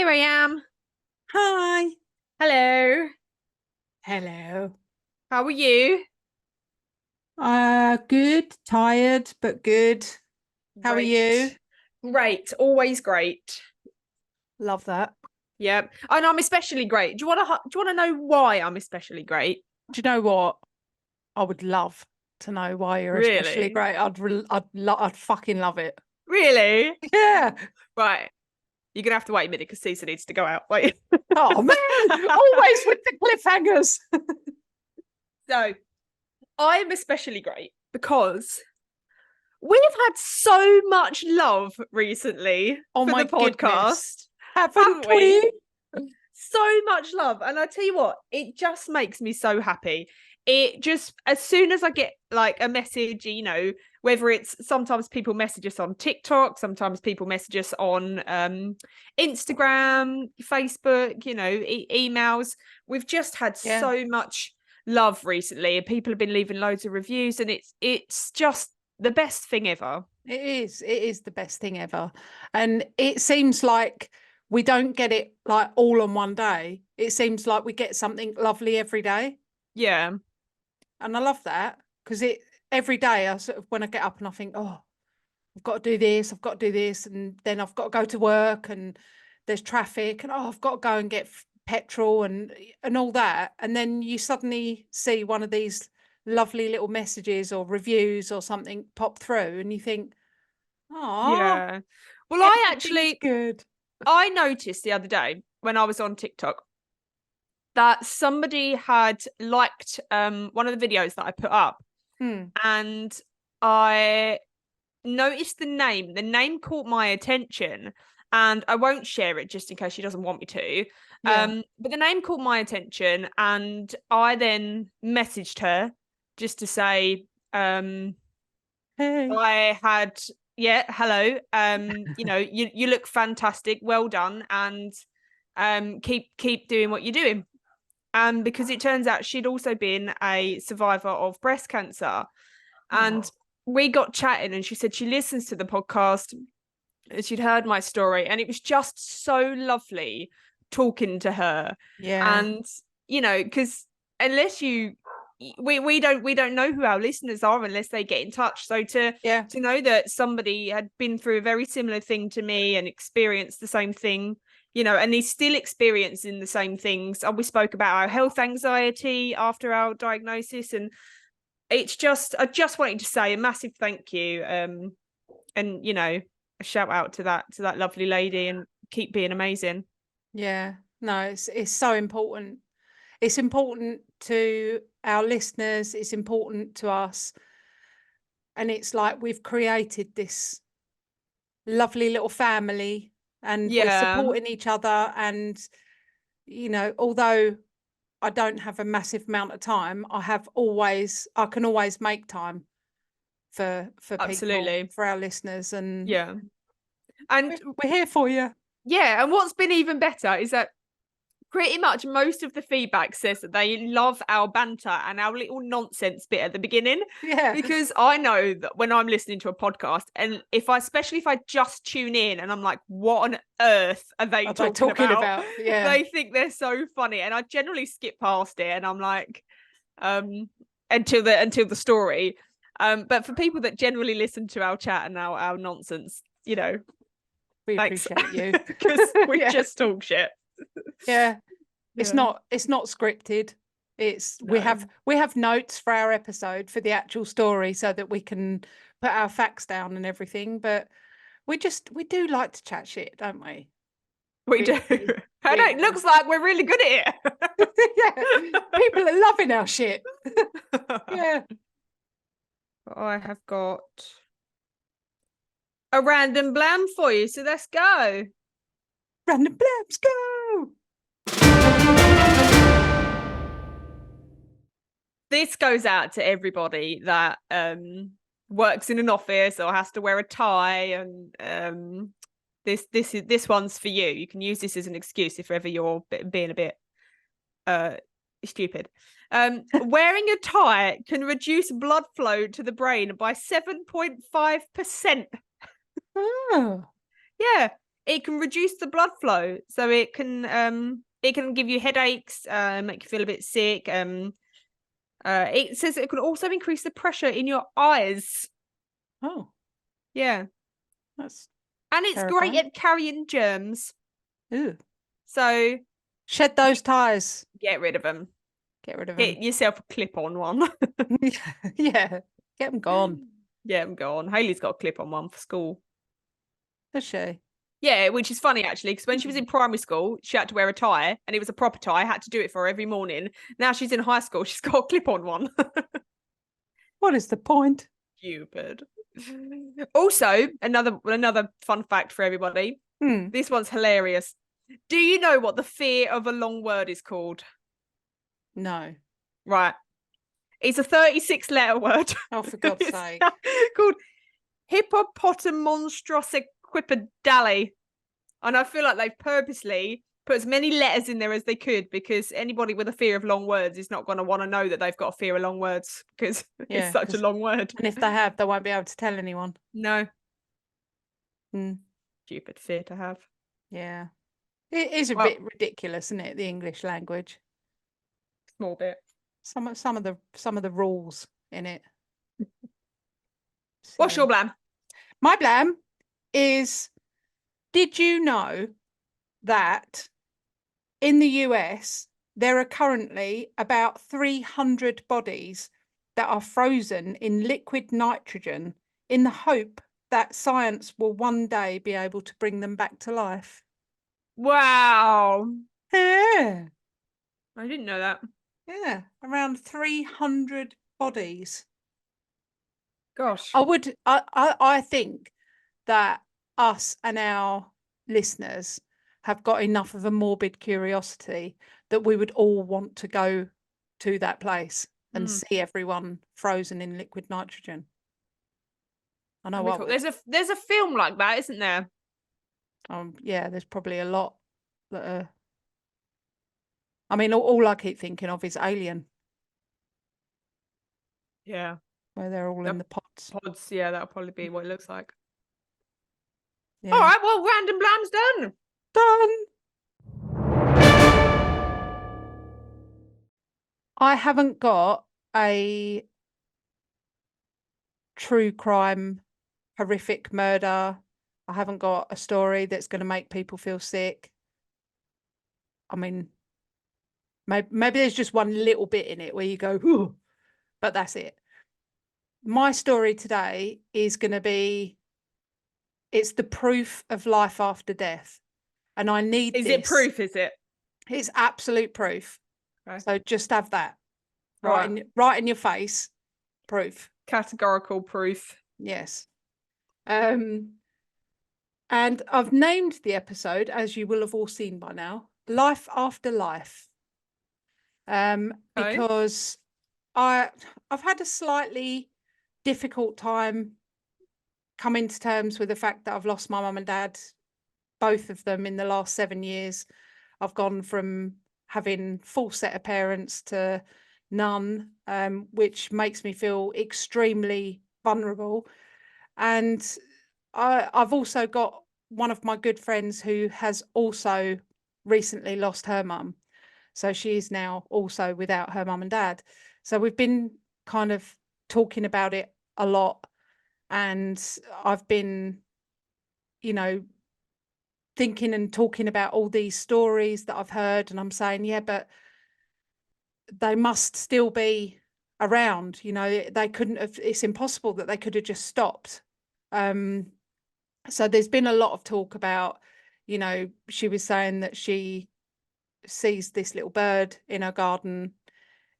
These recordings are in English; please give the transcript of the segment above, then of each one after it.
Here I am. Hi. Hello. Hello. How are you? Good. Tired, but good. How are you? Great. Always great. Love that. Yeah. And I'm especially great. Do you want to know why I'm especially great? Do you know what? I would love to know why you're especially Really? great. I'd fucking love it. Really? Yeah. Right. You're gonna have to wait a minute because Cecil needs to go out. Wait. Oh man, always with the cliffhangers. So I'm especially great because we've had so much love recently Oh for my the goodness. podcast, Haven't haven't we? we? So much love. And I tell you what, it just makes me so happy. It just, as soon as I get like a message, whether it's sometimes people message us on TikTok, sometimes people message us on Instagram, Facebook, emails. We've just had Yeah. so much love recently, and people have been leaving loads of reviews, and it's just the best thing ever. It is. It is the best thing ever. And it seems like we don't get it like all on one day. It seems like we get something lovely every day. Yeah. And I love that because every day I sort of, when I get up and I think, oh, I've got to do this, I've got to do this. And then I've got to go to work and there's traffic and oh, I've got to go and get petrol and all that. And then you suddenly see one of these lovely little messages or reviews or something pop through and you think, oh, Yeah. Well, everything's good. I noticed the other day when I was on TikTok that somebody had liked one of the videos that I put up, and I noticed the name. The name caught my attention, and I won't share it just in case she doesn't want me to. Yeah. But the name caught my attention, and I then messaged her just to say, Hey. I had, yeah, hello. You look fantastic. Well done, and keep doing what you're doing. Because it turns out she'd also been a survivor of breast cancer. And we got chatting, and she said she listens to the podcast and she'd heard my story, and it was just so lovely talking to her. Yeah. And because unless we don't know who our listeners are unless they get in touch. So Yeah. to know that somebody had been through a very similar thing to me and experienced the same thing, and he's still experiencing the same things. We spoke about our health anxiety after our diagnosis, and it's just, I just wanted to say a massive thank you, and a shout out to that lovely lady, and keep being amazing. Yeah. No, it's so important. It's important to our listeners, it's important to us. And it's like we've created this lovely little family and we're Yeah, supporting each other. And, although I don't have a massive amount of time, I can always make time for people, absolutely. for our listeners. And Yeah. And we're here for you. yeah, and what's been even better is that pretty much most of the feedback says that they love our banter and our little nonsense bit at the beginning. Yeah. Because I know that when I'm listening to a podcast, and especially if I just tune in and I'm like, what on earth are they talking about? Yeah. They think they're so funny. And I generally skip past it and I'm like, until the story. But for people that generally listen to our chat and our nonsense, We thanks. appreciate you. Because we Yeah. just talk shit. Yeah. It's Yeah. not scripted. We No. have notes for our episode for the actual story so that we can put our facts down and everything. But we do like to chat shit, don't we? We do. Really, I know, it really. looks like we're really good at Yeah. People are loving our shit. it. Yeah. I have got a random blam for you, so let's go. Random blabs, go. This goes out to everybody that works in an office or has to wear a tie, and this one's for you. You can use this as an excuse if ever you're being a bit stupid. Wearing a tie can reduce blood flow to the brain by 7.5%. Oh. Yeah, it can reduce the blood flow, so it can give you headaches, make you feel a bit sick. It says it can also increase the pressure in your eyes. Oh, Yeah, that's and it's great terrifying. at carrying germs. Ooh. So Shed those ties. get rid of them. Get rid of Get them. yourself a clip-on one. Yeah. Get them gone. Yeah, I'm gone. Haley's got a clip-on one for school. Does she? Yeah, which is funny actually, because when she was Hmm. in primary school, she had to wear a tie, and it was a proper tie. I had to do it for her every morning. Now she's in high school, she's got a clip-on one. What is the point? Stupid. Also, another fun fact for everybody. Hmm. This one's hilarious. Do you know what the fear of a long word is called? No. Right. It's a 36-letter word. Oh, for God's It's sake. called hippopotamonstrosiquipedale. And I feel like they've purposely put as many letters in there as they could, because anybody with a fear of long words is not going to want to know that they've got a fear of long words, because it's Yeah. such a long word. And if they have, they won't be able to tell anyone. No. Hmm. Stupid fear to have. Yeah. It is a Well, bit ridiculous, isn't it? The English language. small bit. Some of the rules in it. What's Silly. your blam? My blam is, did you know that in the US there are currently about 300 bodies that are frozen in liquid nitrogen in the hope that science will one day be able to bring them back to life? Wow. Yeah. I didn't know that. Yeah, around 300 bodies. Gosh. I think that us and our listeners have got enough of a morbid curiosity that we would all want to go to that place and see everyone frozen in liquid nitrogen. I know I Cool. would. There's a film like that, isn't there? Yeah, there's probably a lot that are. I mean, all I keep thinking of is Alien, Yeah. where they're all in the pods. Pods, yeah, that'll probably be what it looks like. Yeah. All right, well, random blam's done. Done. I haven't got a true crime, horrific murder. I haven't got a story that's going to make people feel sick. I mean, maybe there's just one little bit in it where you go, ooh, but that's it. My story today is going to be, it's the proof of life after death. And I need Is this. it proof, is it? It's absolute proof. Okay. So just have that Right. right in your face. Proof. Categorical proof. Yes. And I've named the episode, as you will have all seen by now, Life After Life. Because I've had a slightly difficult time coming to terms with the fact that I've lost my mum and dad, both of them in the last 7 years. I've gone from having full set of parents to none, which makes me feel extremely vulnerable. And I've also got one of my good friends who has also recently lost her mum. So she is now also without her mum and dad. So we've been kind of talking about it a lot. And I've been, thinking and talking about all these stories that I've heard. And I'm saying, yeah, but they must still be around. They couldn't have, it's impossible that they could have just stopped. So there's been a lot of talk about, she was saying that she sees this little bird in her garden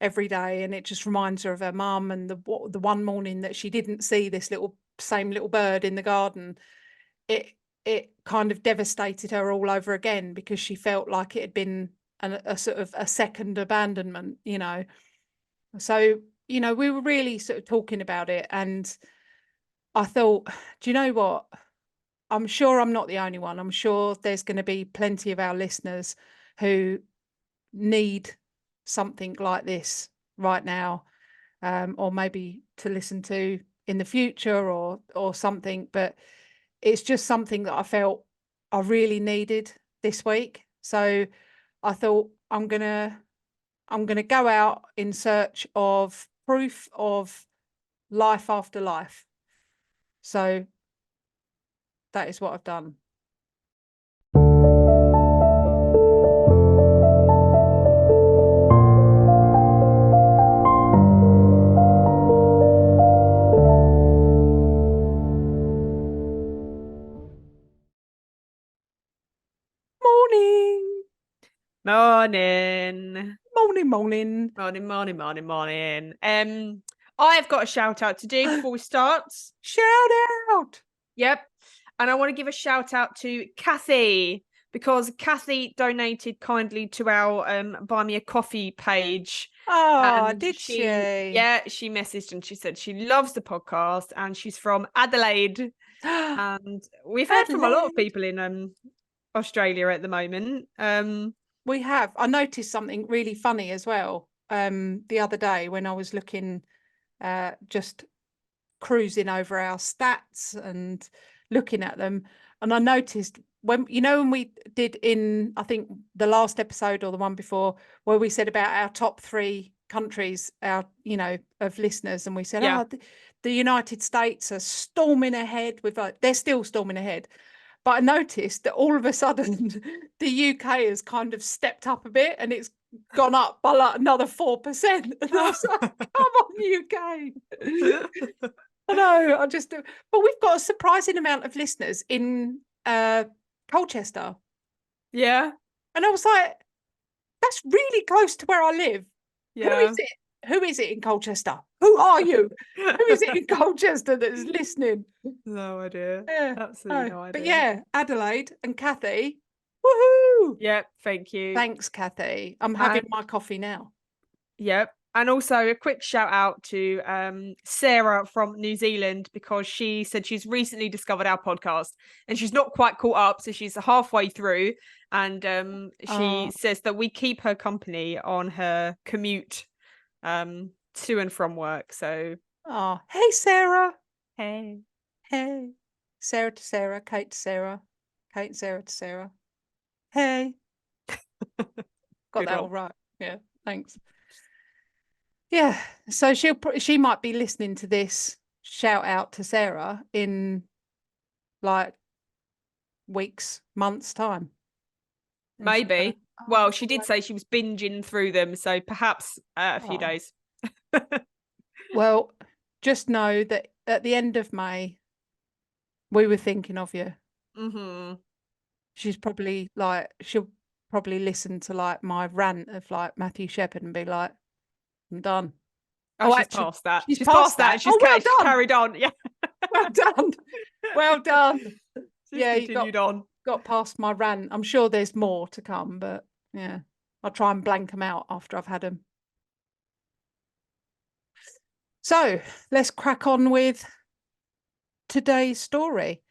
every day, and it just reminds her of her mum. And the one morning that she didn't see this same little bird in the garden, it kind of devastated her all over again, because she felt like it had been a sort of a second abandonment. So we were really sort of talking about it, and I thought, do you know what? I'm sure I'm not the only one. I'm sure there's going to be plenty of our listeners who need something like this right now, or maybe to listen to in the future or something. But it's just something that I felt I really needed this week. So I thought I'm gonna go out in search of proof of life after life. So that is what I've done. Morning. Morning. Morning, morning. Morning, morning, morning, morning. I have got a shout out to do before we start. Shout out. Yep. And I want to give a shout out to Kathy, because Kathy donated kindly to our Buy Me a Coffee page. Oh, And did she? Yeah, she messaged and she said she loves the podcast and she's from Adelaide. And we've heard from a lot of Adelaide. people in Australia at the moment. We have. I noticed something really funny as well the other day when I was looking, just cruising over our stats and looking at them, and I noticed when we did in, I think, the last episode or the one before, where we said about our top 3 countries, our of listeners, and we said, Yeah. the United States are storming ahead with, they're still storming ahead. But I noticed that all of a sudden the UK has kind of stepped up a bit and it's gone up by like another 4%. And I was like, come on, UK. I know, but we've got a surprising amount of listeners in Colchester. Yeah. And I was like, that's really close to where I live. Yeah. Who is it? Who is it in Colchester? Who are you? Who is it in Colchester that is listening? No idea. Yeah. Absolutely no idea. But yeah, Adelaide and Kathy. Woohoo! Yep, thank you. Thanks, Kathy. I'm having my coffee now. Yep. And also a quick shout out to Sarah from New Zealand, because she said she's recently discovered our podcast and she's not quite caught up. So she's halfway through. And she says that we keep her company on her commute to and from work. So hey, Sarah. Hey. Sarah to Sarah, Kate to Sarah, Kate, Sarah to Sarah. Hey. Got that all right. Yeah, thanks. Yeah, so she might be listening to this. Shout out to Sarah in like weeks, months' time. Maybe. Well, she did say she was binging through them, so perhaps a few days. Well, just know that at the end of May, we were thinking of you. Mm-hmm. She'll probably listen to like my rant of like Matthew Shepard and be like, I'm done. Oh, she's past that. She's past that. She's carried on. Yeah. Well done. Well done. Yeah, continued on. Got past my rant. I'm sure there's more to come, but yeah, I'll try and blank them out after I've had them. So let's crack on with today's story,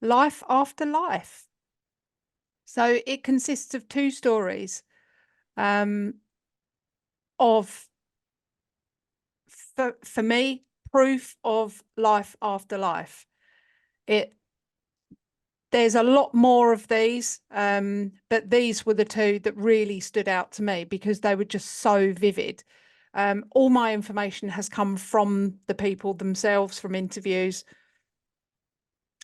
Life After Life. So it consists of 2 stories of, for me, proof of life after life. There's a lot more of these, but these were the 2 that really stood out to me because they were just so vivid. All my information has come from the people themselves, from interviews.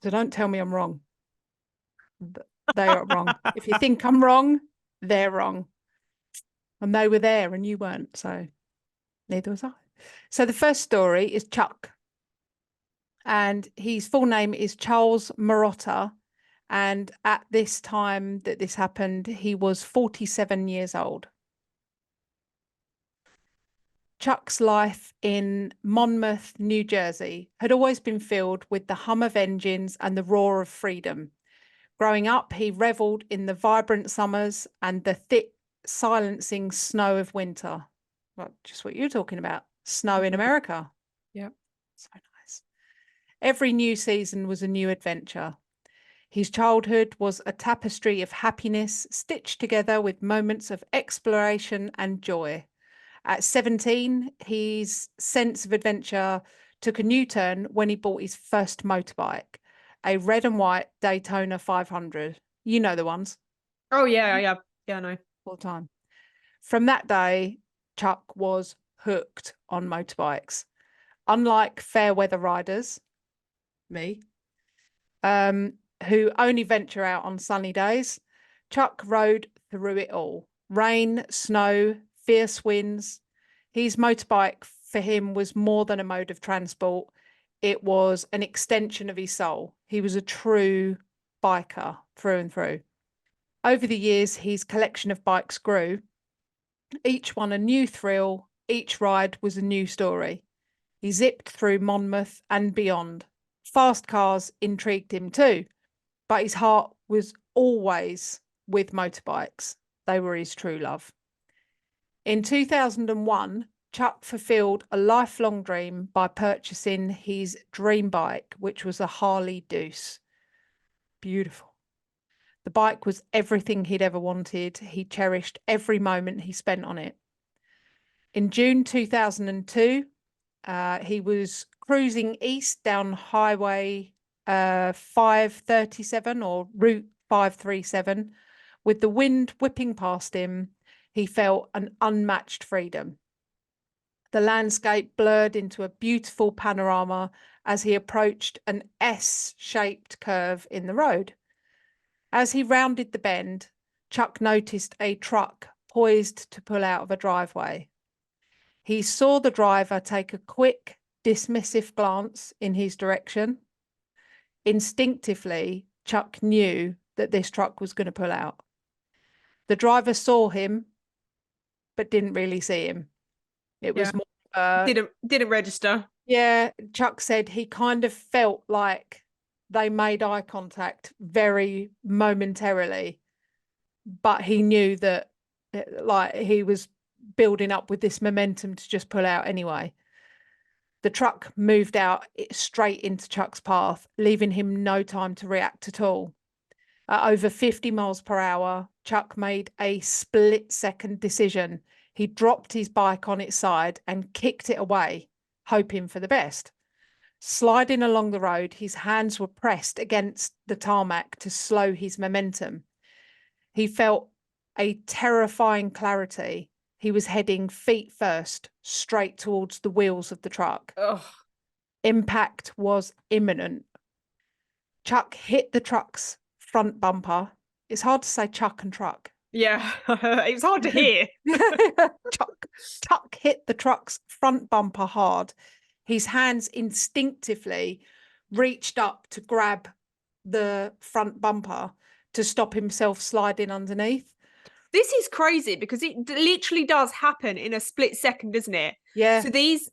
So don't tell me I'm wrong. They are wrong. If you think I'm wrong, they're wrong. And they were there and you weren't, so neither was I. So the first story is Chuck. And his full name is Charles Marotta. And at this time that this happened, he was 47 years old. Chuck's life in Monmouth, New Jersey, had always been filled with the hum of engines and the roar of freedom. Growing up, he revelled in the vibrant summers and the thick, silencing snow of winter. Well, just what you're talking about, snow in America. Yep. So nice. Every new season was a new adventure. His childhood was a tapestry of happiness stitched together with moments of exploration and joy. At 17, his sense of adventure took a new turn when he bought his first motorbike, a red and white Daytona 500. You know the ones. Oh yeah, I know. All the time. From that day, Chuck was hooked on motorbikes. Unlike fair weather riders, me, who only venture out on sunny days, Chuck rode through it all. Rain, snow, fierce winds. His motorbike for him was more than a mode of transport. It was an extension of his soul. He was a true biker through and through. Over the years, his collection of bikes grew, each one a new thrill, each ride was a new story. He zipped through Monmouth and beyond. Fast cars intrigued him too, but his heart was always with motorbikes. They were his true love. In 2001, Chuck fulfilled a lifelong dream by purchasing his dream bike, which was a Harley Deuce. Beautiful. The bike was everything he'd ever wanted. He cherished every moment he spent on it. In June 2002, he was cruising east down Highway 537 or Route 537. With the wind whipping past him, he felt an unmatched freedom. The landscape blurred into a beautiful panorama as he approached an S-shaped curve in the road. As he rounded the bend, Chuck noticed a truck poised to pull out of a driveway. He saw the driver take a quick, dismissive glance in his direction. Instinctively, Chuck knew that this truck was going to pull out. The driver saw him, but didn't really see him. It was more... didn't register. Yeah, Chuck said he kind of felt like they made eye contact very momentarily, but he knew that like he was building up with this momentum to just pull out anyway. The truck moved out straight into Chuck's path, leaving him no time to react at all. At over 50 miles per hour, Chuck made a split-second decision. He dropped his bike on its side and kicked it away, hoping for the best. Sliding along the road, his hands were pressed against the tarmac to slow his momentum. He felt a terrifying clarity. He was heading feet first, straight towards the wheels of the truck. Ugh. Impact was imminent. Chuck hit the truck's front bumper. It's hard to say Chuck and truck. Yeah, it was hard to hear. Chuck hit the truck's front bumper hard. His hands instinctively reached up to grab the front bumper to stop himself sliding underneath. This is crazy because it literally does happen in a split second, doesn't it? Yeah. So these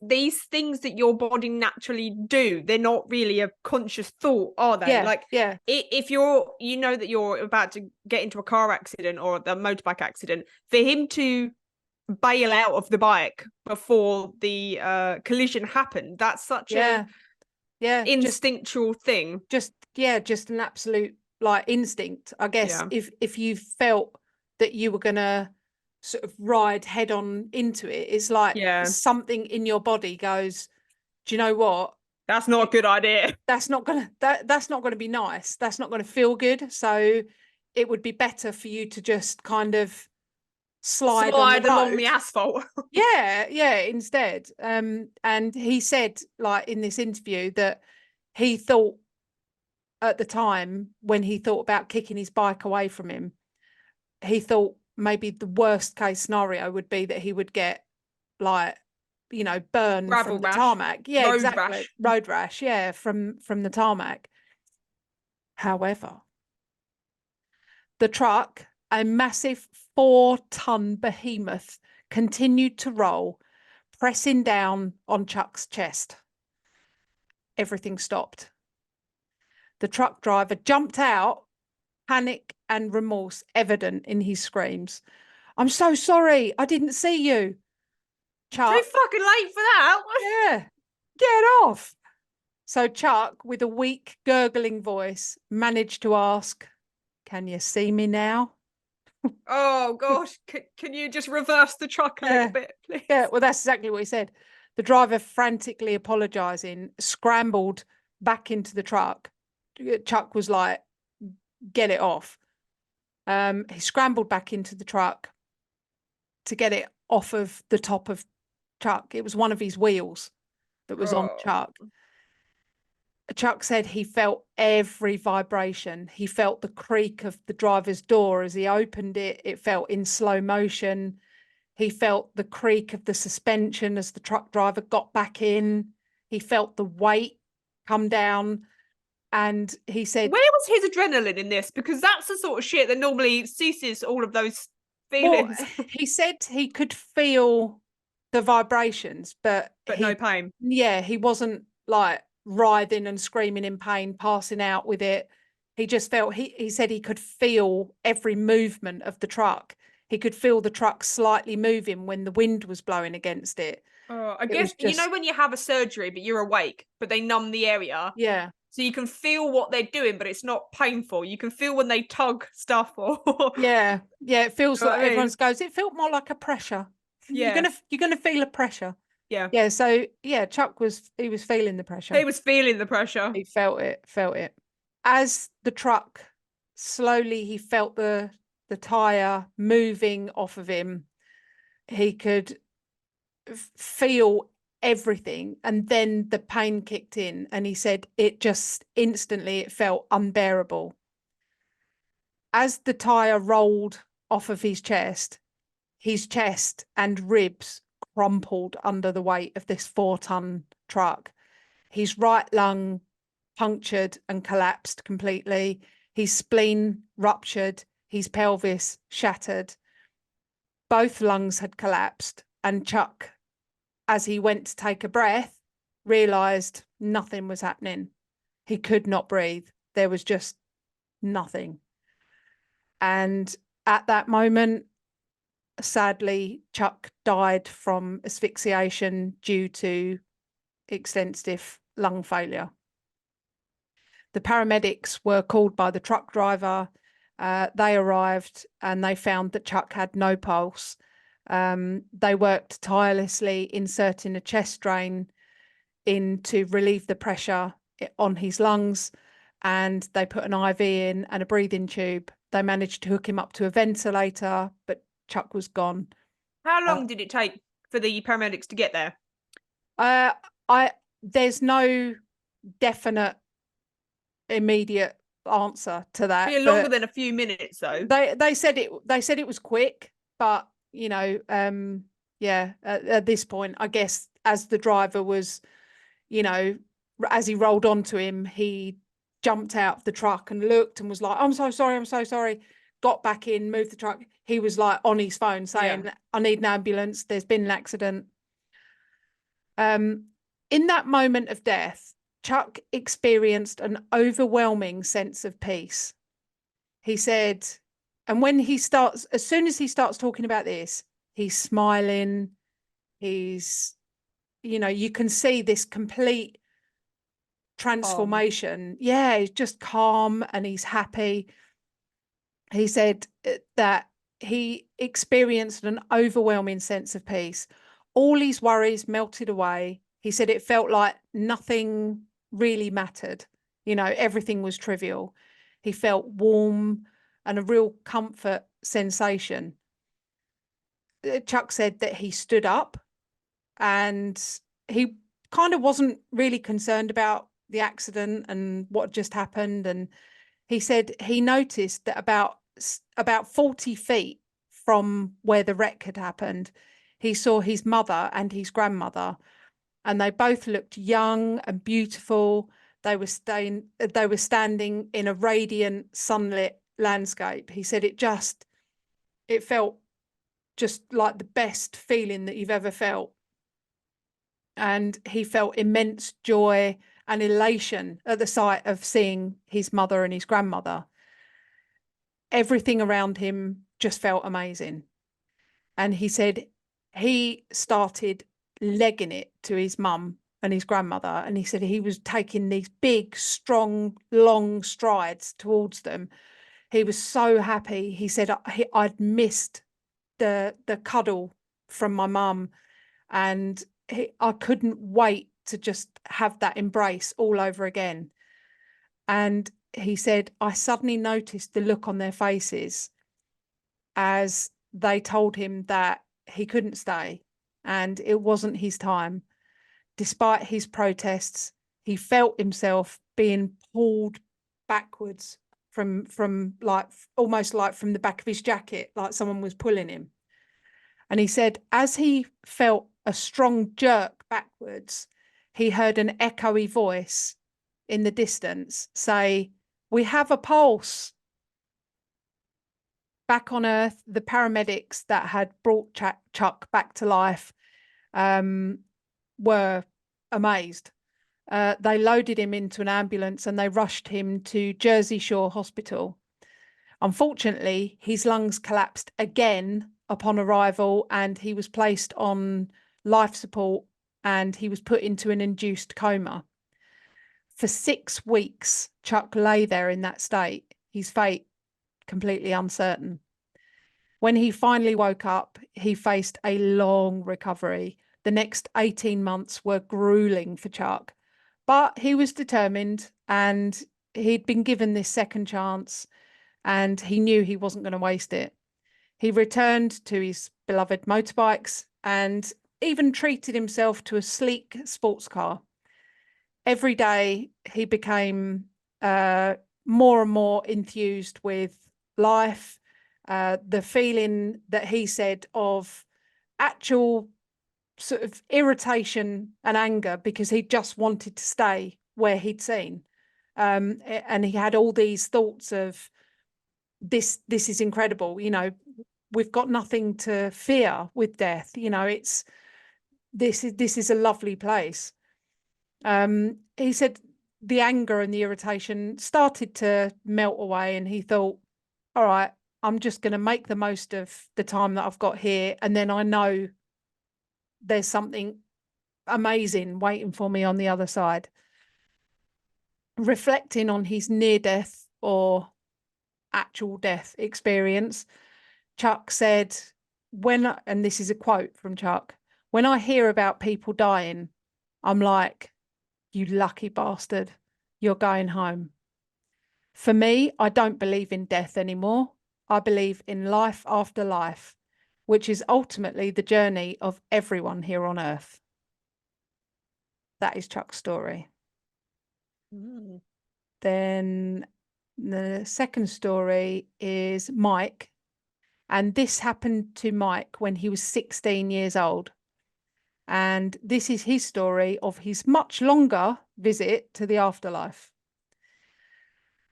things that your body naturally do, they're not really a conscious thought, are they? Yeah. Like, yeah. If you know that you're about to get into a car accident or a motorbike accident, for him to bail out of the bike before the collision happened, that's such a instinctual thing. Just an absolute like instinct, I guess. Yeah. If you felt that you were gonna sort of ride head on into it, it's like something in your body goes, do you know what? That's not a good idea. That's not gonna be nice. That's not gonna feel good. So it would be better for you to just kind of slide along the asphalt. Instead. And he said, like in this interview, that he thought at the time when he thought about kicking his bike away from him, he thought maybe the worst case scenario would be that he would get like, you know, burned from the tarmac. Yeah, exactly. Road rash, yeah, from the tarmac. However, the truck, a massive 4-ton behemoth, continued to roll, pressing down on Chuck's chest. Everything stopped. The truck driver jumped out, panic and remorse evident in his screams. I'm so sorry. I didn't see you. Chuck. Too fucking late for that. Yeah. Get off. So Chuck, with a weak, gurgling voice, managed to ask, can you see me now? Oh, gosh. Can you just reverse the truck a little bit, please? Yeah, well, that's exactly what he said. The driver, frantically apologising, scrambled back into the truck. Chuck was like, get it off. He scrambled back into the truck to get it off of the top of Chuck. It was one of his wheels that was on Chuck. Chuck said he felt every vibration. He felt the creak of the driver's door as he opened it. It felt in slow motion. He felt the creak of the suspension as the truck driver got back in. He felt the weight come down. And he said, where was his adrenaline in this? Because that's the sort of shit that normally ceases all of those feelings. Well, he said he could feel the vibrations, but no pain. Yeah, he wasn't like writhing and screaming in pain, passing out with it. He just felt, he said he could feel every movement of the truck. He could feel the truck slightly moving when the wind was blowing against it. I guess, you know, when you have a surgery, but you're awake, but they numb the area. Yeah. So you can feel what they're doing, but it's not painful. You can feel when they tug stuff or Yeah. Yeah. It feels You know like what I mean? everyone's goes, it felt more like a pressure. Yeah. You're gonna feel a pressure. Yeah. Yeah. So yeah, Chuck was feeling the pressure. He was feeling the pressure. He felt it. As the truck slowly, he felt the tire moving off of him. He could feel everything, and then the pain kicked in, and he said it just instantly, it felt unbearable. As the tire rolled off of his chest and ribs crumpled under the weight of this 4-ton truck. His right lung punctured and collapsed completely. His spleen ruptured, his pelvis shattered. Both lungs had collapsed, and Chuck, as he went to take a breath, realised nothing was happening. He could not breathe. There was just nothing. And at that moment, sadly, Chuck died from asphyxiation due to extensive lung failure. The paramedics were called by the truck driver. They arrived and they found that Chuck had no pulse. They worked tirelessly, inserting a chest drain in to relieve the pressure on his lungs, and they put an IV in and a breathing tube. They managed to hook him up to a ventilator, but Chuck was gone. How long did it take for the paramedics to get there? There's no definite immediate answer to that. Be longer than a few minutes, though. They said it was quick, but you know, yeah, at this point, I guess as the driver was, you know, as he rolled onto him, he jumped out of the truck and looked and was like, I'm so sorry, got back in, moved the truck. He was like on his phone saying, I need an ambulance, there's been an accident. In that moment of death, Chuck experienced an overwhelming sense of peace. He said, and when he starts, as soon as he starts talking about this, he's smiling. He's, you know, you can see this complete transformation. Yeah, he's just calm and he's happy. He said that he experienced an overwhelming sense of peace. All his worries melted away. He said it felt like nothing really mattered. You know, everything was trivial. He felt warm and a real comfort sensation. Chuck said that he stood up and he kind of wasn't really concerned about the accident and what just happened. And he said he noticed that about 40 feet from where the wreck had happened, he saw his mother and his grandmother, and they both looked young and beautiful. They were standing in a radiant, sunlit landscape. He said it felt just like the best feeling that you've ever felt. And he felt immense joy and elation at the sight of seeing his mother and his grandmother. Everything around him just felt amazing. And he said he started legging it to his mum and his grandmother. And he said he was taking these big, strong, long strides towards them. He was so happy. He said, I'd missed the cuddle from my mum, and I couldn't wait to just have that embrace all over again. And he said, I suddenly noticed the look on their faces, as they told him that he couldn't stay and it wasn't his time. Despite his protests, he felt himself being pulled backwards from like almost like from the back of his jacket, like someone was pulling him. And he said, as he felt a strong jerk backwards, he heard an echoey voice in the distance say, "We have a pulse." Back on Earth, the paramedics that had brought Chuck back to life were amazed. They loaded him into an ambulance and they rushed him to Jersey Shore Hospital. Unfortunately, his lungs collapsed again upon arrival and he was placed on life support and he was put into an induced coma. For 6 weeks, Chuck lay there in that state, his fate completely uncertain. When he finally woke up, he faced a long recovery. The next 18 months were grueling for Chuck, but he was determined and he'd been given this second chance and he knew he wasn't going to waste it. He returned to his beloved motorbikes and even treated himself to a sleek sports car. Every day he became more and more enthused with life, the feeling that he said of actual sort of irritation and anger because he just wanted to stay where he'd seen. And he had all these thoughts of this is incredible, you know, we've got nothing to fear with death, you know, this is a lovely place. He said the anger and the irritation started to melt away and he thought, all right, I'm just going to make the most of the time that I've got here. And then I know there's something amazing waiting for me on the other side. Reflecting on his near-death or actual death experience, Chuck said, and this is a quote from Chuck, "When I hear about people dying, I'm like, you lucky bastard, you're going home. For me, I don't believe in death anymore. I believe in life after life, which is ultimately the journey of everyone here on Earth." That is Chuck's story. Mm. Then the second story is Mike. And this happened to Mike when he was 16 years old. And this is his story of his much longer visit to the afterlife.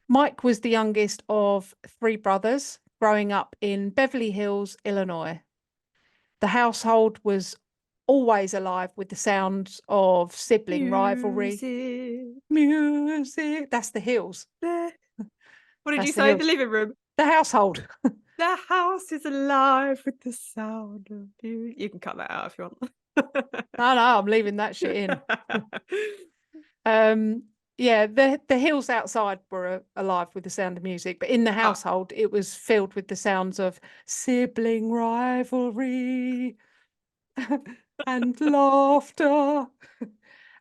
Mike was the youngest of 3 brothers growing up in Beverly Hills, Illinois. The household was always alive with the sounds of sibling rivalry. Music. That's the hills. What did That's you the say? hills. The living room. The household. The house is alive with the sound of you. You can cut that out if you want. No, I'm leaving that shit in. Yeah, the hills outside were alive with the sound of music, but in the household, it was filled with the sounds of sibling rivalry and laughter,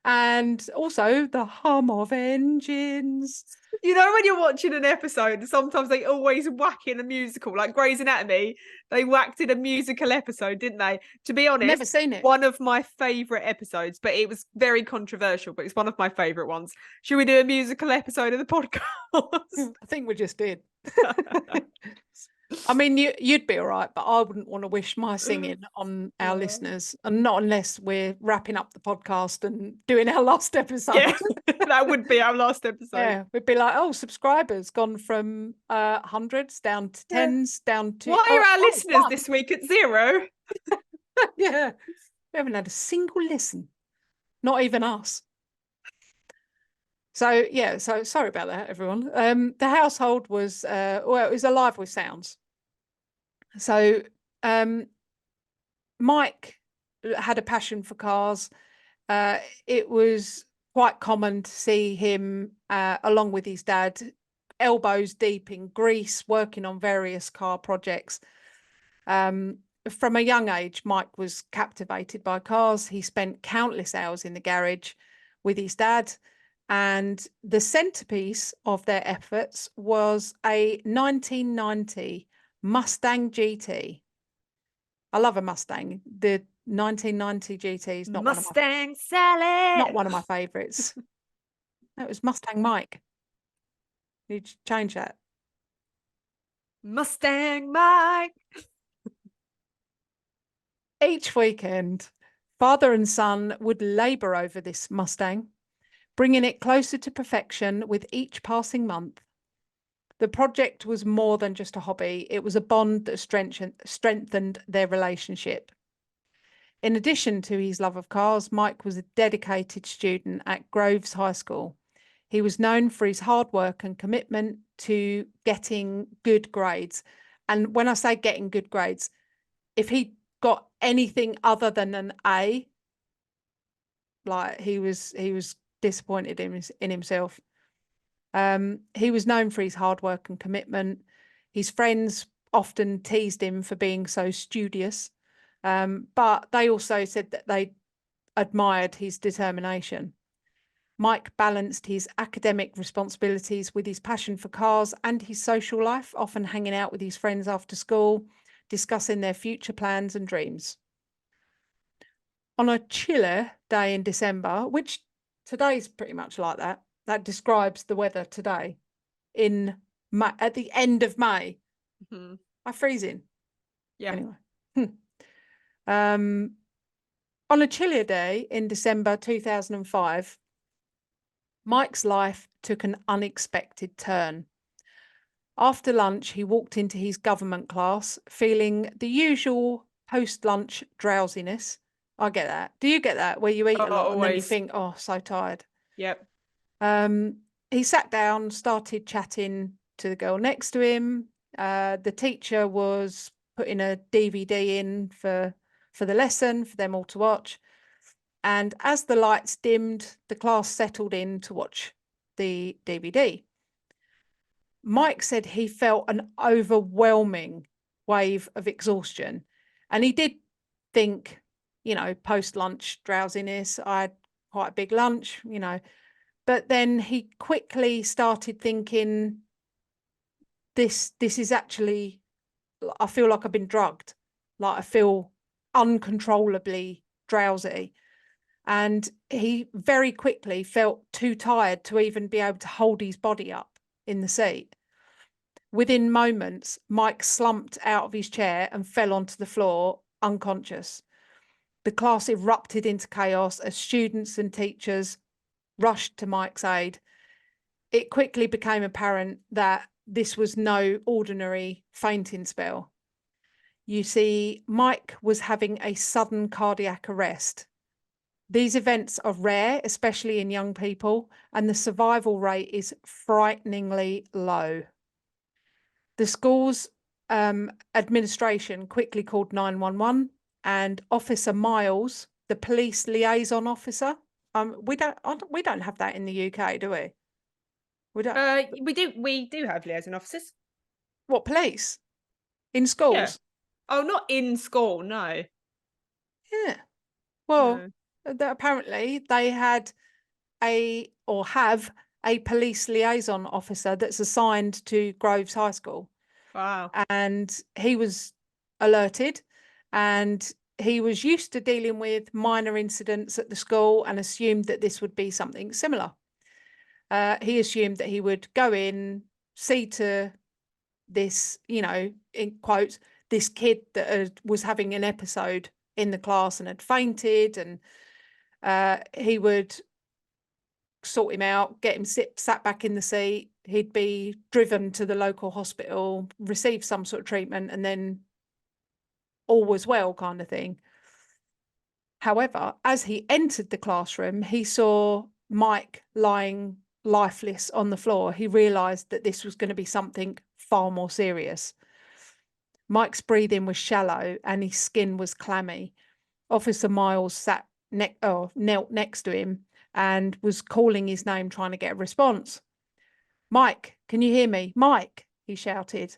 and also the hum of engines. You know, when you're watching an episode, sometimes they always whack in a musical, like Grey's Anatomy. They whacked in a musical episode, didn't they? To be honest, never seen it. One of my favourite episodes, but it was very controversial, but it's one of my favourite ones. Should we do a musical episode of the podcast? I think we just did. I mean, you'd be all right, but I wouldn't want to wish my singing on our listeners, and not unless we're wrapping up the podcast and doing our last episode. Yeah, that would be our last episode. Yeah, we'd be like, oh, subscribers gone from hundreds down to tens, down to. Why are our listeners this week at 0? Yeah, we haven't had a single listen, not even us. So yeah, so sorry about that, everyone. The household was well, it was alive with sounds. So Mike had a passion for cars. It was quite common to see him along with his dad, elbows deep in grease, working on various car projects. From a young age, Mike was captivated by cars. He spent countless hours in the garage with his dad. And the centerpiece of their efforts was a 1990 Mustang GT. I love a Mustang. The 1990 GT is not Mustang Sally. not one of my favourites. It was Mustang Mike. You change that. Mustang Mike. Each weekend, father and son would labour over this Mustang, bringing it closer to perfection with each passing month. The project was more than just a hobby. It was a bond that strengthened their relationship. In addition to his love of cars, Mike was a dedicated student at Groves High School. He was known for his hard work and commitment to getting good grades. And when I say getting good grades, if he got anything other than an A, like he was disappointed in himself. He was known for his hard work and commitment. His friends often teased him for being so studious, but they also said that they admired his determination. Mike balanced his academic responsibilities with his passion for cars and his social life, often hanging out with his friends after school, discussing their future plans and dreams. On a chilly day in December, which today's pretty much like that describes the weather today in May, at the end of May. Mm-hmm. I'm freezing. Yeah. Anyway. On a chillier day in December 2005, Mike's life took an unexpected turn. After lunch, he walked into his government class, feeling the usual post-lunch drowsiness. I get that. Do you get that, where you eat a lot and then you think, oh, so tired? Yep. He sat down, started chatting to the girl next to him. The teacher was putting a DVD in for the lesson for them all to watch. And as the lights dimmed, the class settled in to watch the DVD. Mike said he felt an overwhelming wave of exhaustion. And he did think, post-lunch drowsiness. I had quite a big lunch, But then he quickly started thinking, this is actually, I feel like I've been drugged. Like I feel uncontrollably drowsy. And he very quickly felt too tired to even be able to hold his body up in the seat. Within moments, Mike slumped out of his chair and fell onto the floor, unconscious. The class erupted into chaos as students and teachers rushed to Mike's aid. It quickly became apparent that this was no ordinary fainting spell. You see, Mike was having a sudden cardiac arrest. These events are rare, especially in young people, and the survival rate is frighteningly low. The school's administration quickly called 911, and Officer Miles, the police liaison officer, we don't have that in the UK, do we? We don't. We do have liaison officers. What, police? In schools? Yeah. Oh, not in school, no. Yeah. Well, No. Apparently they have a police liaison officer that's assigned to Groves High School. Wow. And he was alerted, and he was used to dealing with minor incidents at the school and assumed that this would be something similar. He assumed that he would go in, see to this, in quotes, this kid that was having an episode in the class and had fainted, and he would sort him out, get him sat back in the seat. He'd be driven to the local hospital, receive some sort of treatment, and then all was well, kind of thing. However, as he entered the classroom, he saw Mike lying lifeless on the floor. He realised that this was going to be something far more serious. Mike's breathing was shallow and his skin was clammy. Officer Miles knelt next to him and was calling his name, trying to get a response. Mike, can you hear me? Mike, he shouted.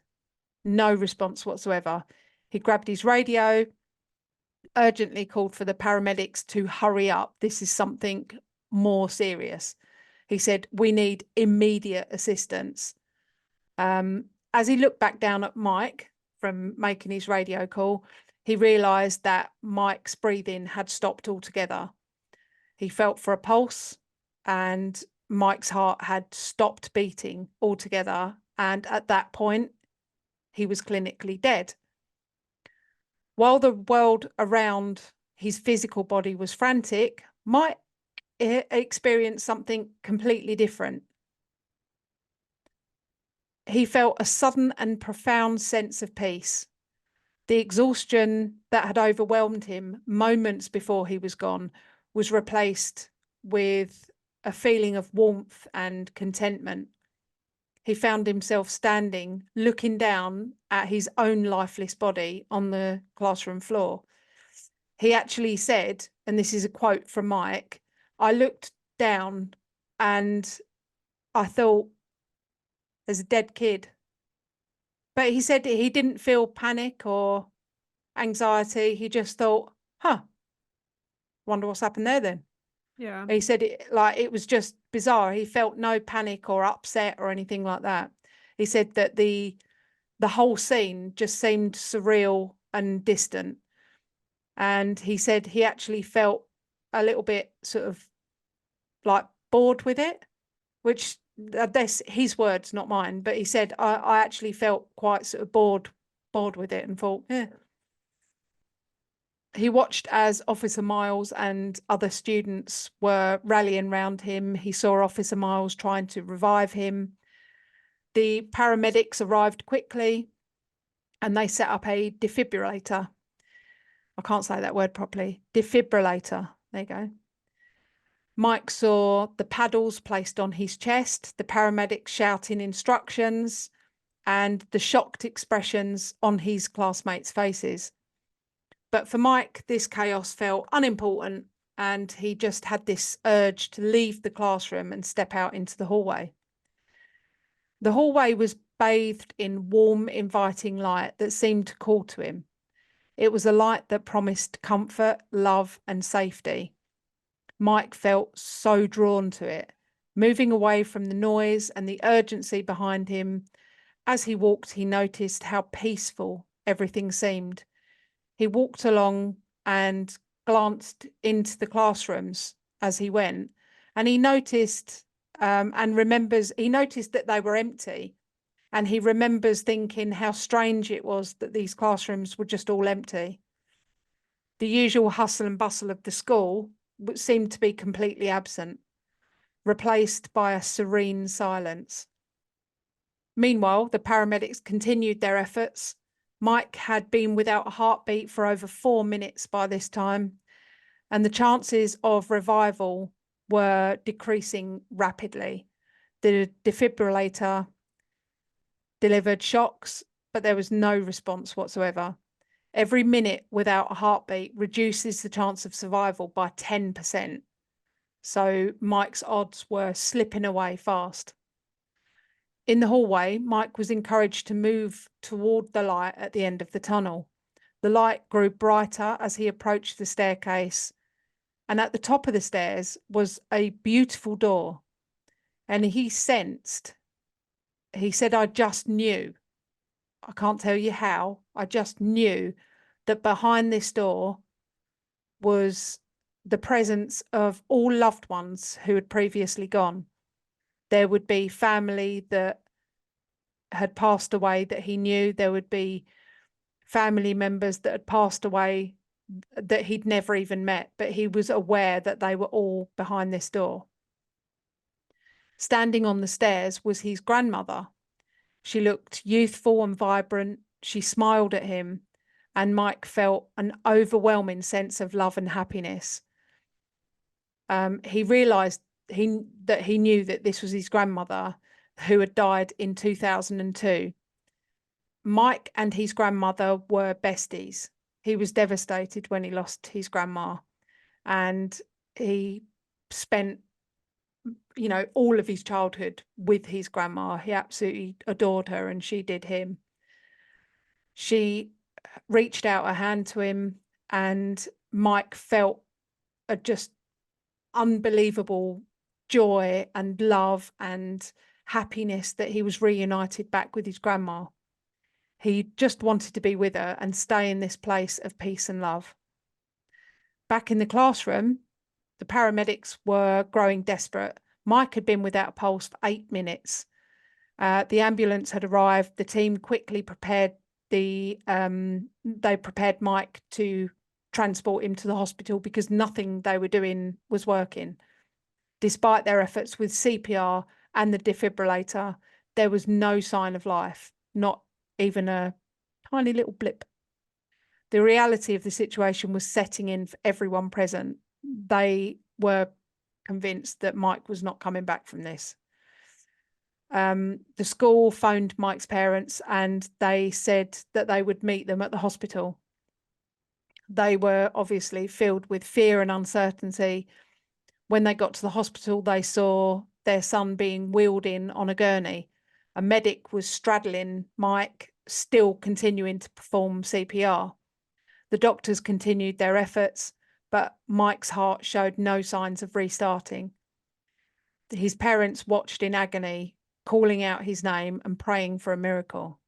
No response whatsoever. He grabbed his radio, urgently called for the paramedics to hurry up. This is something more serious. He said, we need immediate assistance. As he looked back down at Mike from making his radio call, he realised that Mike's breathing had stopped altogether. He felt for a pulse, and Mike's heart had stopped beating altogether. And at that point, he was clinically dead. While the world around his physical body was frantic, Mike experienced something completely different. He felt a sudden and profound sense of peace. The exhaustion that had overwhelmed him moments before he was gone was replaced with a feeling of warmth and contentment. He found himself standing, looking down at his own lifeless body on the classroom floor. He actually said, and this is a quote from Mike, "I looked down and I thought, there's a dead kid." But he said he didn't feel panic or anxiety. He just thought, wonder what's happened there then. Yeah. He said it was just bizarre. He felt no panic or upset or anything like that. He said that the whole scene just seemed surreal and distant. And he said he actually felt a little bit sort of like bored with it, which that's his words, not mine. But he said, I actually felt quite sort of bored with it and thought, yeah. He watched as Officer Miles and other students were rallying around him. He saw Officer Miles trying to revive him. The paramedics arrived quickly and they set up a defibrillator. I can't say that word properly. Defibrillator. There you go. Mike saw the paddles placed on his chest, the paramedics shouting instructions, and the shocked expressions on his classmates' faces. But for Mike, this chaos felt unimportant, and he just had this urge to leave the classroom and step out into the hallway. The hallway was bathed in warm, inviting light that seemed to call to him. It was a light that promised comfort, love, and safety. Mike felt so drawn to it, moving away from the noise and the urgency behind him. As he walked, he noticed how peaceful everything seemed. He walked along and glanced into the classrooms as he went, and he noticed he noticed that they were empty. And he remembers thinking how strange it was that these classrooms were just all empty. The usual hustle and bustle of the school seemed to be completely absent, replaced by a serene silence. Meanwhile, the paramedics continued their efforts. Mike had been without a heartbeat for over 4 minutes by this time, and the chances of revival were decreasing rapidly. The defibrillator delivered shocks, but there was no response whatsoever. Every minute without a heartbeat reduces the chance of survival by 10%. So Mike's odds were slipping away fast. In the hallway, Mike was encouraged to move toward the light at the end of the tunnel. The light grew brighter as he approached the staircase, and at the top of the stairs was a beautiful door. And he said, "I just knew. I can't tell you how. I just knew that behind this door was the presence of all loved ones who had previously gone. There would be family that had passed away that he knew. There would be family members that had passed away that he'd never even met, but he was aware that they were all behind this door." Standing on the stairs was his grandmother. She looked youthful and vibrant. She smiled at him, and Mike felt an overwhelming sense of love and happiness. He realised that he knew that this was his grandmother who had died in 2002. Mike and his grandmother were besties. He was devastated when he lost his grandma, and he spent all of his childhood with his grandma. He absolutely adored her, and she did him. She reached out a hand to him, and Mike felt a just unbelievable joy and love and happiness that he was reunited back with his grandma. He just wanted to be with her and stay in this place of peace and love. Back in the classroom, the paramedics were growing desperate. Mike had been without a pulse for 8 minutes. The ambulance had arrived. The team quickly prepared they prepared Mike to transport him to the hospital because nothing they were doing was working. Despite their efforts with CPR and the defibrillator, there was no sign of life, not even a tiny little blip. The reality of the situation was setting in for everyone present. They were convinced that Mike was not coming back from this. The school phoned Mike's parents and they said that they would meet them at the hospital. They were obviously filled with fear and uncertainty. When they got to the hospital, they saw their son being wheeled in on a gurney. A medic was straddling Mike, still continuing to perform CPR. The doctors continued their efforts, but Mike's heart showed no signs of restarting. His parents watched in agony, calling out his name and praying for a miracle.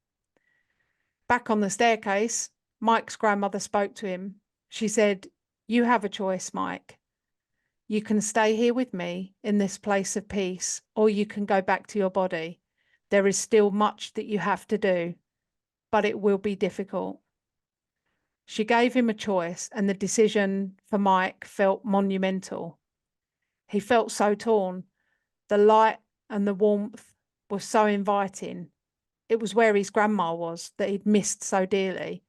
Back on the staircase, Mike's grandmother spoke to him. She said, "You have a choice, Mike. You can stay here with me in this place of peace, or you can go back to your body. There is still much that you have to do, but it will be difficult." She gave him a choice, and the decision for Mike felt monumental. He felt so torn. The light and the warmth were so inviting. It was where his grandma was that he'd missed so dearly.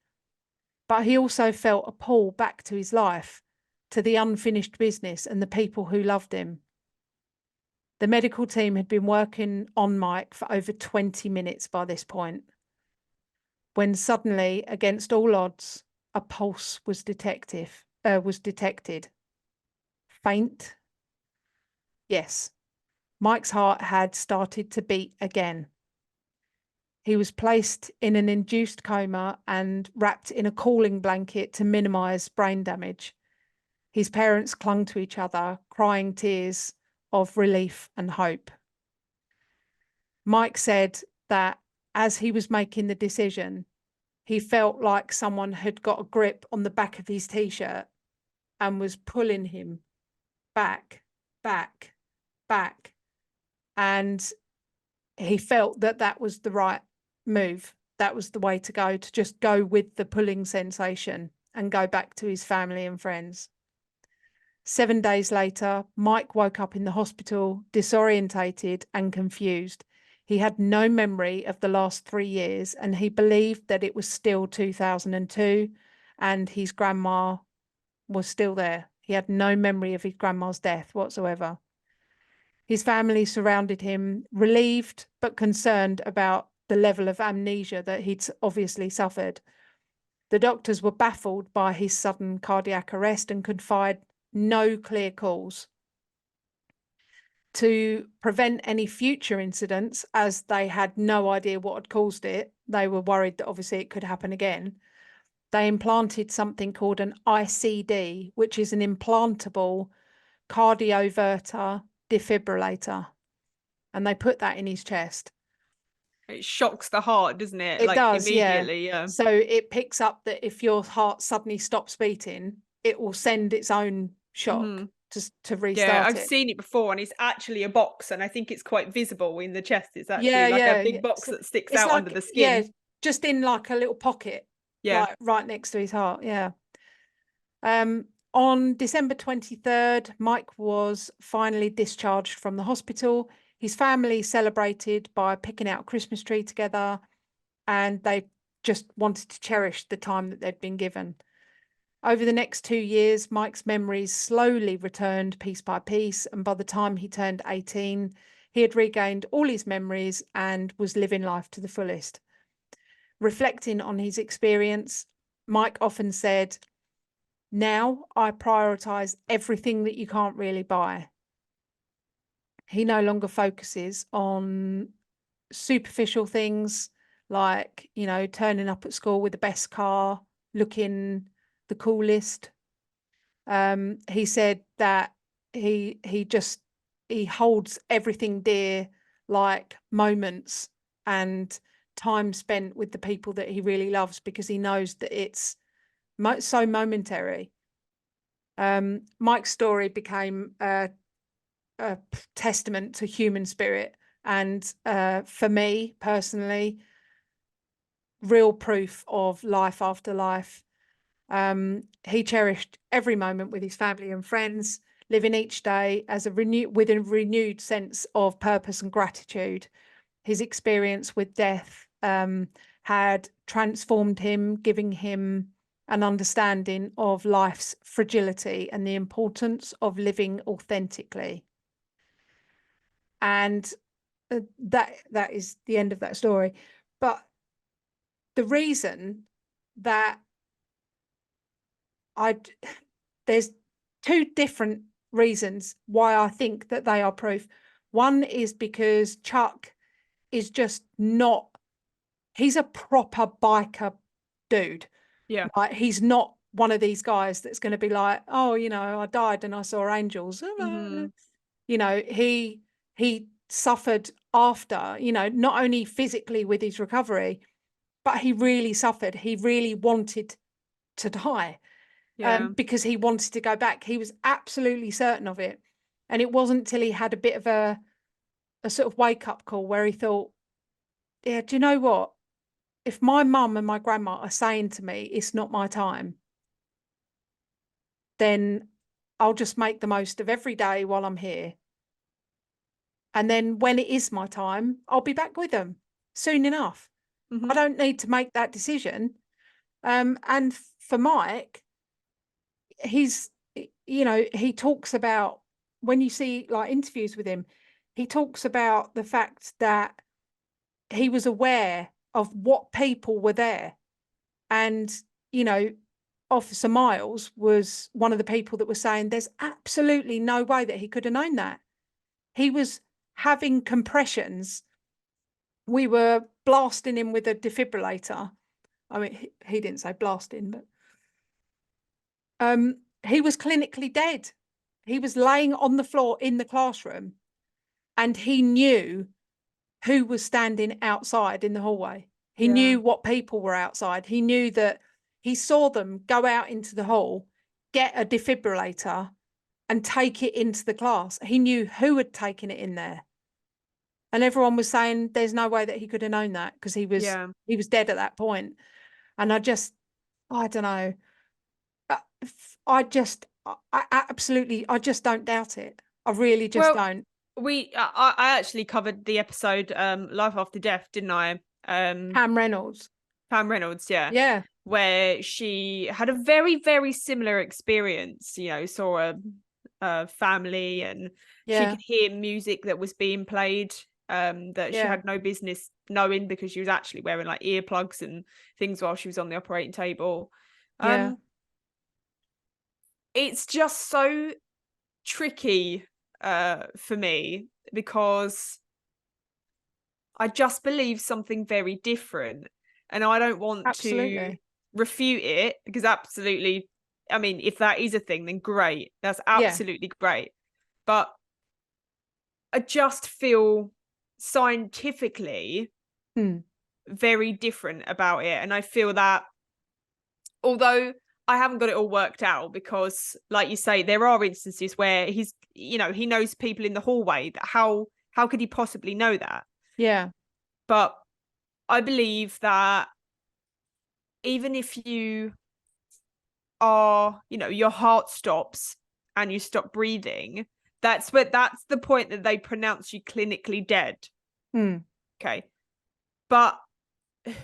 But he also felt a pull back to his life, to the unfinished business and the people who loved him. The medical team had been working on Mike for over 20 minutes by this point, when suddenly, against all odds, a pulse was detected. Faint? Yes. Mike's heart had started to beat again. He was placed in an induced coma and wrapped in a cooling blanket to minimize brain damage. His parents clung to each other, crying tears of relief and hope. Mike said that as he was making the decision, he felt like someone had got a grip on the back of his t-shirt and was pulling him back, back, back. And he felt that that was the right move. That was the way to go, to just go with the pulling sensation and go back to his family and friends. 7 days later, Mike woke up in the hospital, disorientated and confused. He had no memory of the last 3 years, and he believed that it was still 2002 and his grandma was still there. He had no memory of his grandma's death whatsoever. His family surrounded him, relieved but concerned about the level of amnesia that he'd obviously suffered. The doctors were baffled by his sudden cardiac arrest and could find no clear cause. To prevent any future incidents, as they had no idea what had caused it, they were worried that obviously it could happen again. They implanted something called an ICD, which is an implantable cardioverter defibrillator. And they put that in his chest. It shocks the heart, doesn't it? It Like does, immediately, yeah. So it picks up that if your heart suddenly stops beating, it will send its own shock to Yeah, restart I've it. seen it before, and it's actually a box, and I think it's quite visible in the chest. It's actually Yeah, like a yeah. big box So that sticks it's out under like, the yeah, skin. just in like a little pocket, Yeah. like right next to his heart. Yeah. On December 23rd, Mike was finally discharged from the hospital. His family celebrated by picking out a Christmas tree together, and they just wanted to cherish the time that they'd been given. Over the next 2 years, Mike's memories slowly returned piece by piece, and by the time he turned 18, he had regained all his memories and was living life to the fullest. Reflecting on his experience, Mike often said, "Now I prioritize everything that you can't really buy." He no longer focuses on superficial things like, turning up at school with the best car, looking the coolest. He said that he holds everything dear, like moments and time spent with the people that he really loves, because he knows that it's so momentary. Mike's story became a testament to human spirit, and for me personally, real proof of life after life. He cherished every moment with his family and friends, living each day as with a renewed sense of purpose and gratitude. His experience with death had transformed him, giving him an understanding of life's fragility and the importance of living authentically. And that is the end of that story. But the reason that there's two different reasons why I think that they are proof. One is because Chuck is just not, he's a proper biker dude. Yeah. Like, he's not one of these guys that's going to be like, oh, you know, I died and I saw angels. Mm-hmm. You know, he suffered after, you know, not only physically with his recovery, but he really suffered. He really wanted to die. Yeah. Because he wanted to go back. He was absolutely certain of it. And it wasn't till he had a bit of a sort of wake up call where he thought, yeah, do you know what? If my mum and my grandma are saying to me, it's not my time, then I'll just make the most of every day while I'm here. And then when it is my time, I'll be back with them soon enough. Mm-hmm. I don't need to make that decision. And for Mike, he's, you know, he talks about, when you see like interviews with him, he talks about the fact that he was aware of what people were there. And, you know, Officer Miles was one of the people that was saying there's absolutely no way that he could have known that. He was having compressions. We were blasting him with a defibrillator. I mean, he didn't say blasting, but he was clinically dead. He was laying on the floor in the classroom, and he knew who was standing outside in the hallway. He knew what people were outside. He knew that he saw them go out into the hall, get a defibrillator and take it into the class. He knew who had taken it in there. And everyone was saying there's no way that he could have known that, because he was dead at that point. And I don't know. I absolutely, I just don't doubt it. I really just don't. I actually covered the episode Life After Death, didn't I? Pam Reynolds. Pam Reynolds, yeah. Yeah. Where she had a very, very similar experience, you know, saw a family, and she could hear music that was being played that she had no business knowing, because she was actually wearing like earplugs and things while she was on the operating table. It's just so tricky for me, because I just believe something very different, and I don't want to refute it, because absolutely, I mean, if that is a thing, then great, that's absolutely great. But I just feel scientifically very different about it, and I feel that although I haven't got it all worked out, because like you say, there are instances where he's, you know, he knows people in the hallway. That how could he possibly know that? Yeah. But I believe that even if you are, you know, your heart stops and you stop breathing, that's the point that they pronounce you clinically dead. Okay. But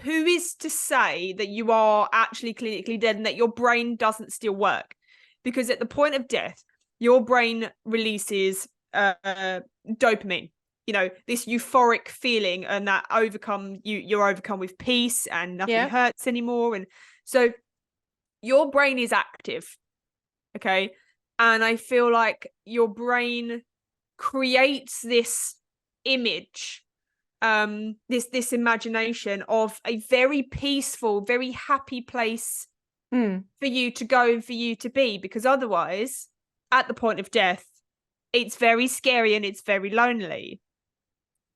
who is to say that you are actually clinically dead and that your brain doesn't still work? Because at the point of death, your brain releases dopamine, you know, this euphoric feeling, and that you're overcome with peace, and nothing hurts anymore. And so your brain is active. Okay. And I feel like your brain creates this image, this imagination of a very peaceful, very happy place for you to go and for you to be, because otherwise, at the point of death, it's very scary and it's very lonely.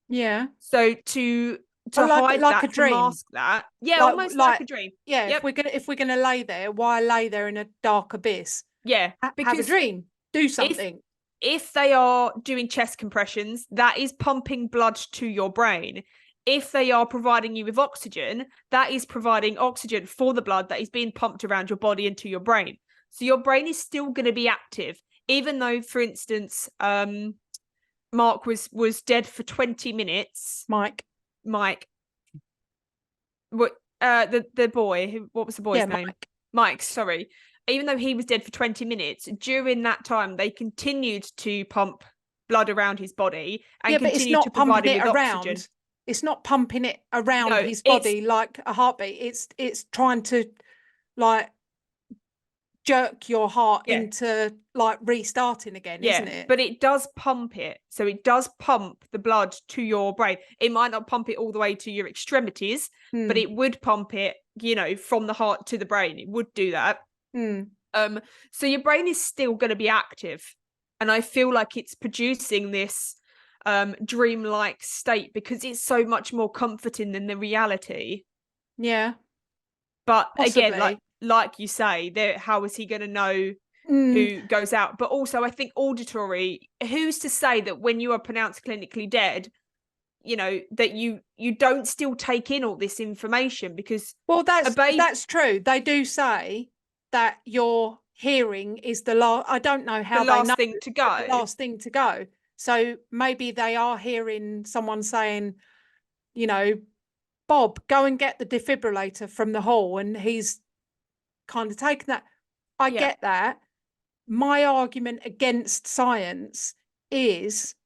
Yeah. So to to hide like a that, to dream. mask that. Yeah, almost like a dream. Yeah, Yep. if we're gonna lay there, why lay there in a dark abyss? Yeah, Have a because dream, do if something. if they are doing chest compressions, that is pumping blood to your brain. If they are providing you with oxygen, that is providing oxygen for the blood that is being pumped around your body into your brain. So your brain is still going to be active, even though, for instance, Mark was dead for 20 minutes. Mike, what the boy, what was the boy's name? Mike, sorry. Even though he was dead for 20 minutes, during that time they continued to pump blood around his body and but it's continued to not provide pumping him it with oxygen. around. It's not pumping it around No, his body like a heartbeat. It's trying to like jerk your heart into like restarting again, isn't it? But it does pump it. So it does pump the blood to your brain. It might not pump it all the way to your extremities, but it would pump it, you know, from the heart to the brain. It would do that. So your brain is still going to be active. And I feel like it's producing this dreamlike state because it's so much more comforting than the reality. Yeah. But Possibly. again, like you say, how is he going to know who goes out? But also, I think auditory. Who's to say that when you are pronounced clinically dead, you know that you don't still take in all this information? Because that's true. They do say that your hearing is the last. I don't know how the they know last thing to go. the last thing to go. So maybe they are hearing someone saying, you know, Bob, go and get the defibrillator from the hall, and he's kind of taken that. I get that. My argument against science is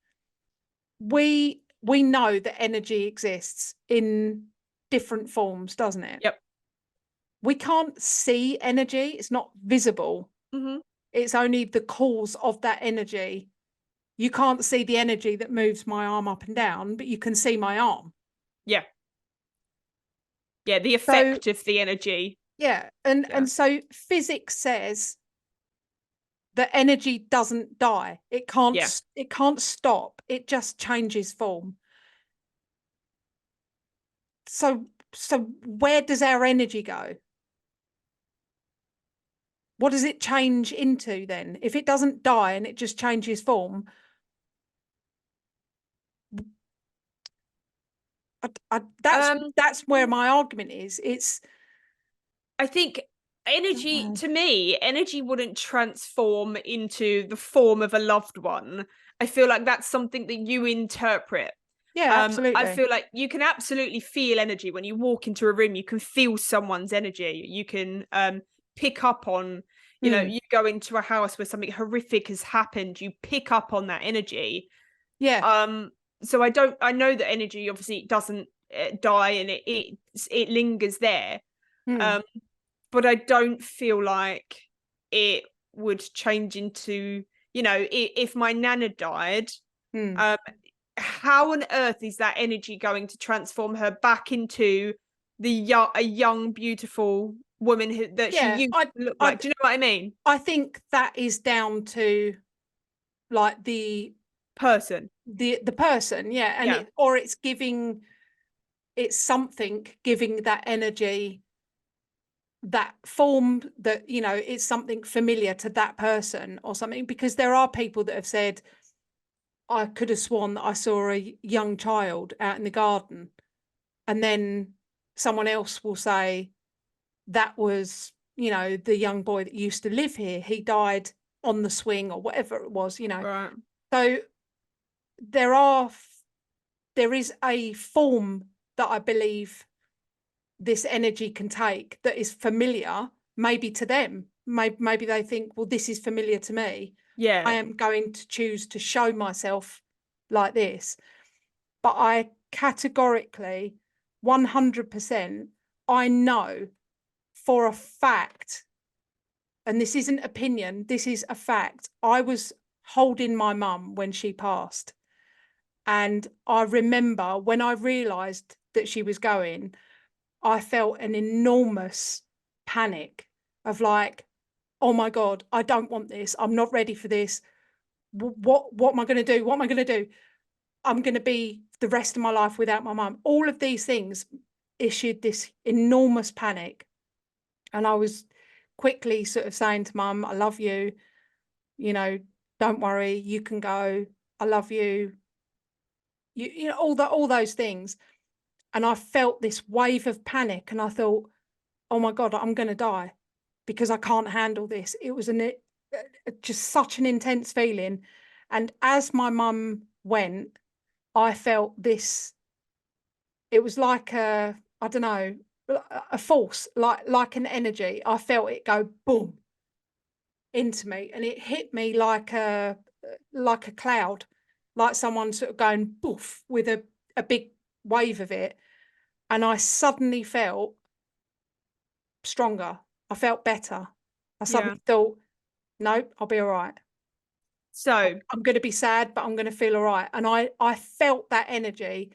we know that energy exists in different forms, doesn't it? Yep. We can't see energy. It's not visible. It's only the cause of that energy. You can't see the energy that moves my arm up and down, but you can see my arm. Yeah. Yeah, the effect of the energy. Yeah. And so physics says that energy doesn't die. It can't stop. It just changes form. So where does our energy go? What does it change into then? If it doesn't die and it just changes form, that's where my argument is. I think energy, to me, energy wouldn't transform into the form of a loved one. I feel like that's something that you interpret. Yeah, absolutely. I feel like you can absolutely feel energy when you walk into a room. You can feel someone's energy. You can pick up on, you know, you go into a house where something horrific has happened. You pick up on that energy. Yeah. So I know that energy obviously doesn't die and it lingers there. But I don't feel like it would change into, you know, if my nana died, how on earth is that energy going to transform her back into a young, beautiful woman that she used to look like? Do you know what I mean? I think that is down to like the person, yeah, and it's something giving that energy that form, that, you know, it's something familiar to that person or something, because there are people that have said, I could have sworn that I saw a young child out in the garden, and then someone else will say that was, you know, the young boy that used to live here, he died on the swing or whatever it was, you know. right? So there is a form that I believe this energy can take that is familiar, maybe to them. Maybe they think, well, this is familiar to me. Yeah. I am going to choose to show myself like this. But I categorically, 100%, I know for a fact, and this isn't opinion, this is a fact, I was holding my mum when she passed. And I remember when I realised that she was going, I felt an enormous panic of like, oh my God, I don't want this. I'm not ready for this. What am I going to do? What am I going to do? I'm going to be the rest of my life without my mum. All of these things issued this enormous panic. And I was quickly sort of saying to mum, I love you, you know, don't worry, you can go. I love you. You know, all those things. And I felt this wave of panic, and I thought, oh my God, I'm going to die because I can't handle this. It was just such an intense feeling. And as my mum went, I felt this, it was like I don't know, a force, like an energy. I felt it go boom into me, and it hit me like a cloud, like someone sort of going boof with a big wave of it. And I suddenly felt stronger. I felt better. I suddenly thought, nope, I'll be all right. So I'm going to be sad, but I'm going to feel all right. And I felt that energy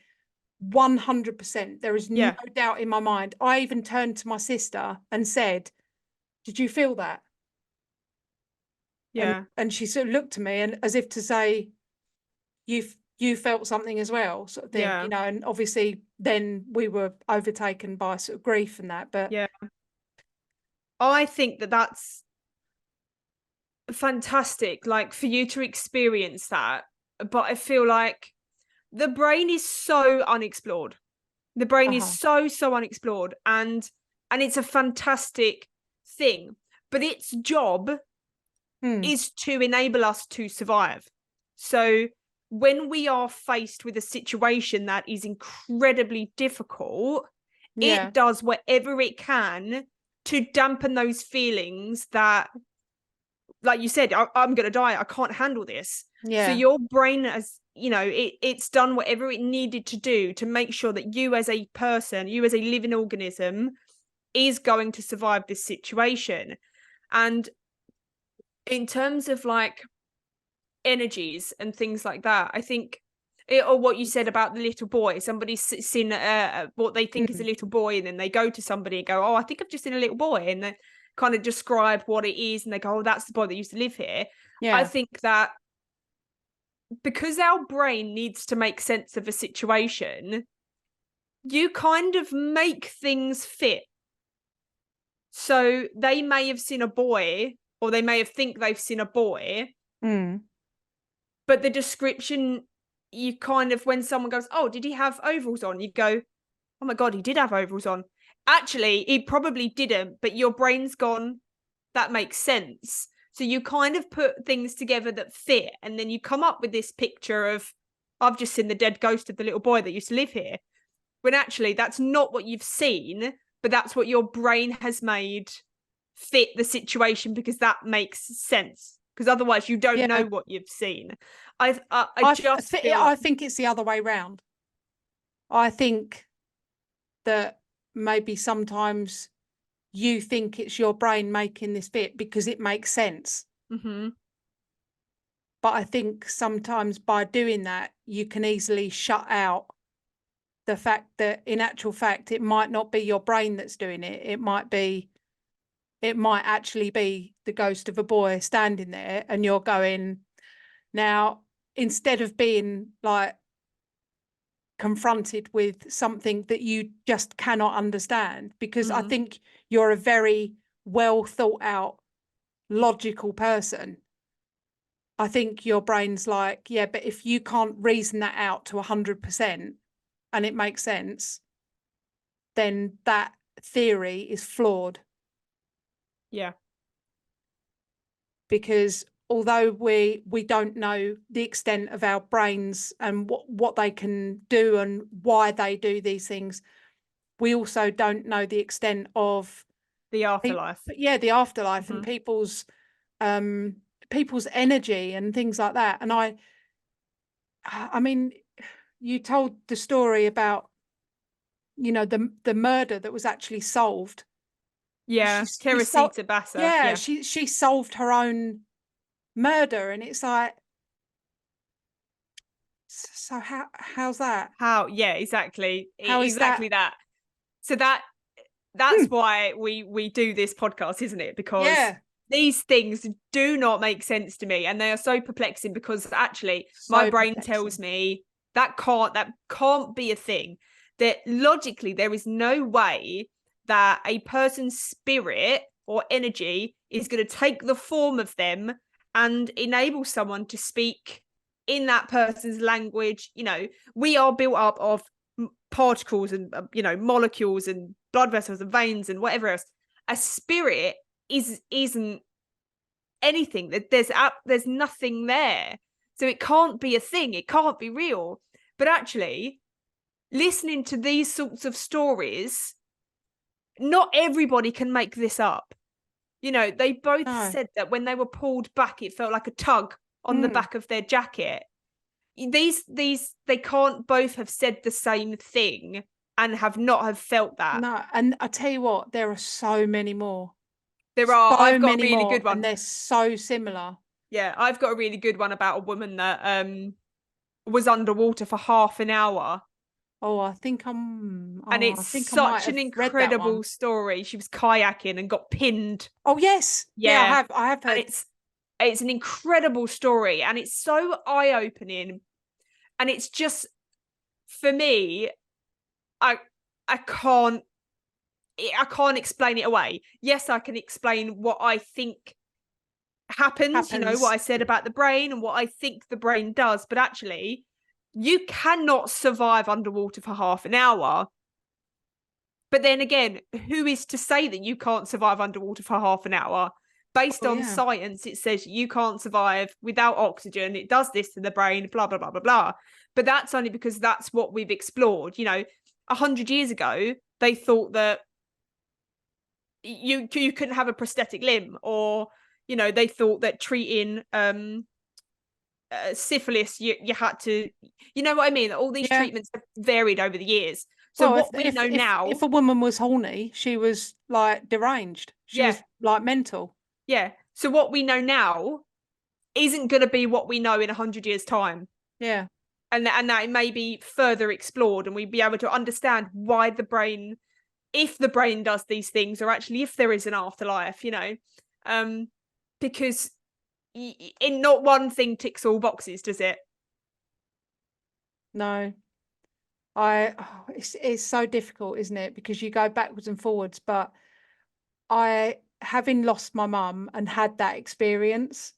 100%. There is no doubt in my mind. I even turned to my sister and said, did you feel that? yeah. And she sort of looked at me and as if to say, you felt something as well, sort of thing, you know. And obviously then we were overtaken by sort of grief and that. But yeah, I think that that's fantastic, like for you to experience that. But I feel like the brain is so unexplored. The brain is so unexplored, and it's a fantastic thing. But its job is to enable us to survive. So when we are faced with a situation that is incredibly difficult, it does whatever it can to dampen those feelings that, like you said, I'm going to die. I can't handle this. So your brain has, you know, it's done whatever it needed to do to make sure that you as a person, you as a living organism, is going to survive this situation. And in terms of like energies and things like that, I think or what you said about the little boy, somebody's seen what they think is a little boy, and then they go to somebody and go, oh, I think I've just seen a little boy, and they kind of describe what it is, and they go, oh, that's the boy that used to live here. I think that because our brain needs to make sense of a situation, you kind of make things fit. So they may have seen a boy, or they may have think they've seen a boy, but the description, you kind of, when someone goes, oh, did he have overalls on? You go, oh my God, he did have overalls on. Actually, he probably didn't, but your brain's gone, that makes sense. So you kind of put things together that fit, and then you come up with this picture of, I've just seen the dead ghost of the little boy that used to live here. When actually that's not what you've seen, but that's what your brain has made fit the situation, because that makes sense. Because otherwise you don't know what you've seen. I think it's the other way round. I think that maybe sometimes you think it's your brain making this fit because it makes sense. But I think sometimes by doing that, you can easily shut out the fact that in actual fact, it might not be your brain that's doing it. It might actually be the ghost of a boy standing there, and you're going, now, instead of being like confronted with something that you just cannot understand, because I think you're a very well thought out, logical person. I think your brain's like, yeah, but if you can't reason that out to 100% and it makes sense, then that theory is flawed. Yeah. Because although we don't know the extent of our brains and what they can do and why they do these things, we also don't know the extent of the afterlife. The afterlife and people's energy and things like that. And I mean, you told the story about, you know, the murder that was actually solved. Teresita Bassa. She solved her own murder, and it's like, so how's that? Exactly. How is exactly that? So that's why we do this podcast, isn't it? Because these things do not make sense to me, and they are so perplexing, because actually my brain tells me That can't be a thing. That logically, there is no way that a person's spirit or energy is going to take the form of them and enable someone to speak in that person's language. We are built up of particles and molecules and blood vessels and veins and whatever else. A spirit isn't anything. There's nothing there, so it can't be a thing. It can't be real. But actually, listening to these sorts of stories, not everybody can make this up. They both said that when they were pulled back, it felt like a tug on the back of their jacket. These they can't both have said the same thing and have felt that. No, and I tell you what, there are so many more. I've got a really good one, and they're so similar. Yeah, I've got a really good one about a woman that was underwater for half an hour. Oh, I think I'm. Oh, And it's such an incredible story. She was kayaking and got pinned. Oh yes, yeah, I have heard. And it's an incredible story, and it's so eye-opening. And it's just, for me, I can't explain it away. Yes, I can explain what I think happens. What I said about the brain and what I think the brain does, but actually, you cannot survive underwater for half an hour. But then again, who is to say that you can't survive underwater for half an hour? Based on science, it says you can't survive without oxygen. It does this to the brain, blah, blah, blah, blah, blah. But that's only because that's what we've explored. 100 years ago, they thought that you couldn't have a prosthetic limb, or, they thought that treating syphilis, you had to, you know what I mean? All these treatments have varied over the years. So what we know now, if a woman was horny, she was like deranged. She was like mental. Yeah. So what we know now isn't going to be what we know in 100 years' time. Yeah. And that it may be further explored, and we'd be able to understand why the brain, if the brain does these things, or actually if there is an afterlife, because in not one thing ticks all boxes, does it? No. It's so difficult, isn't it? Because you go backwards and forwards, but having lost my mum and had that experience,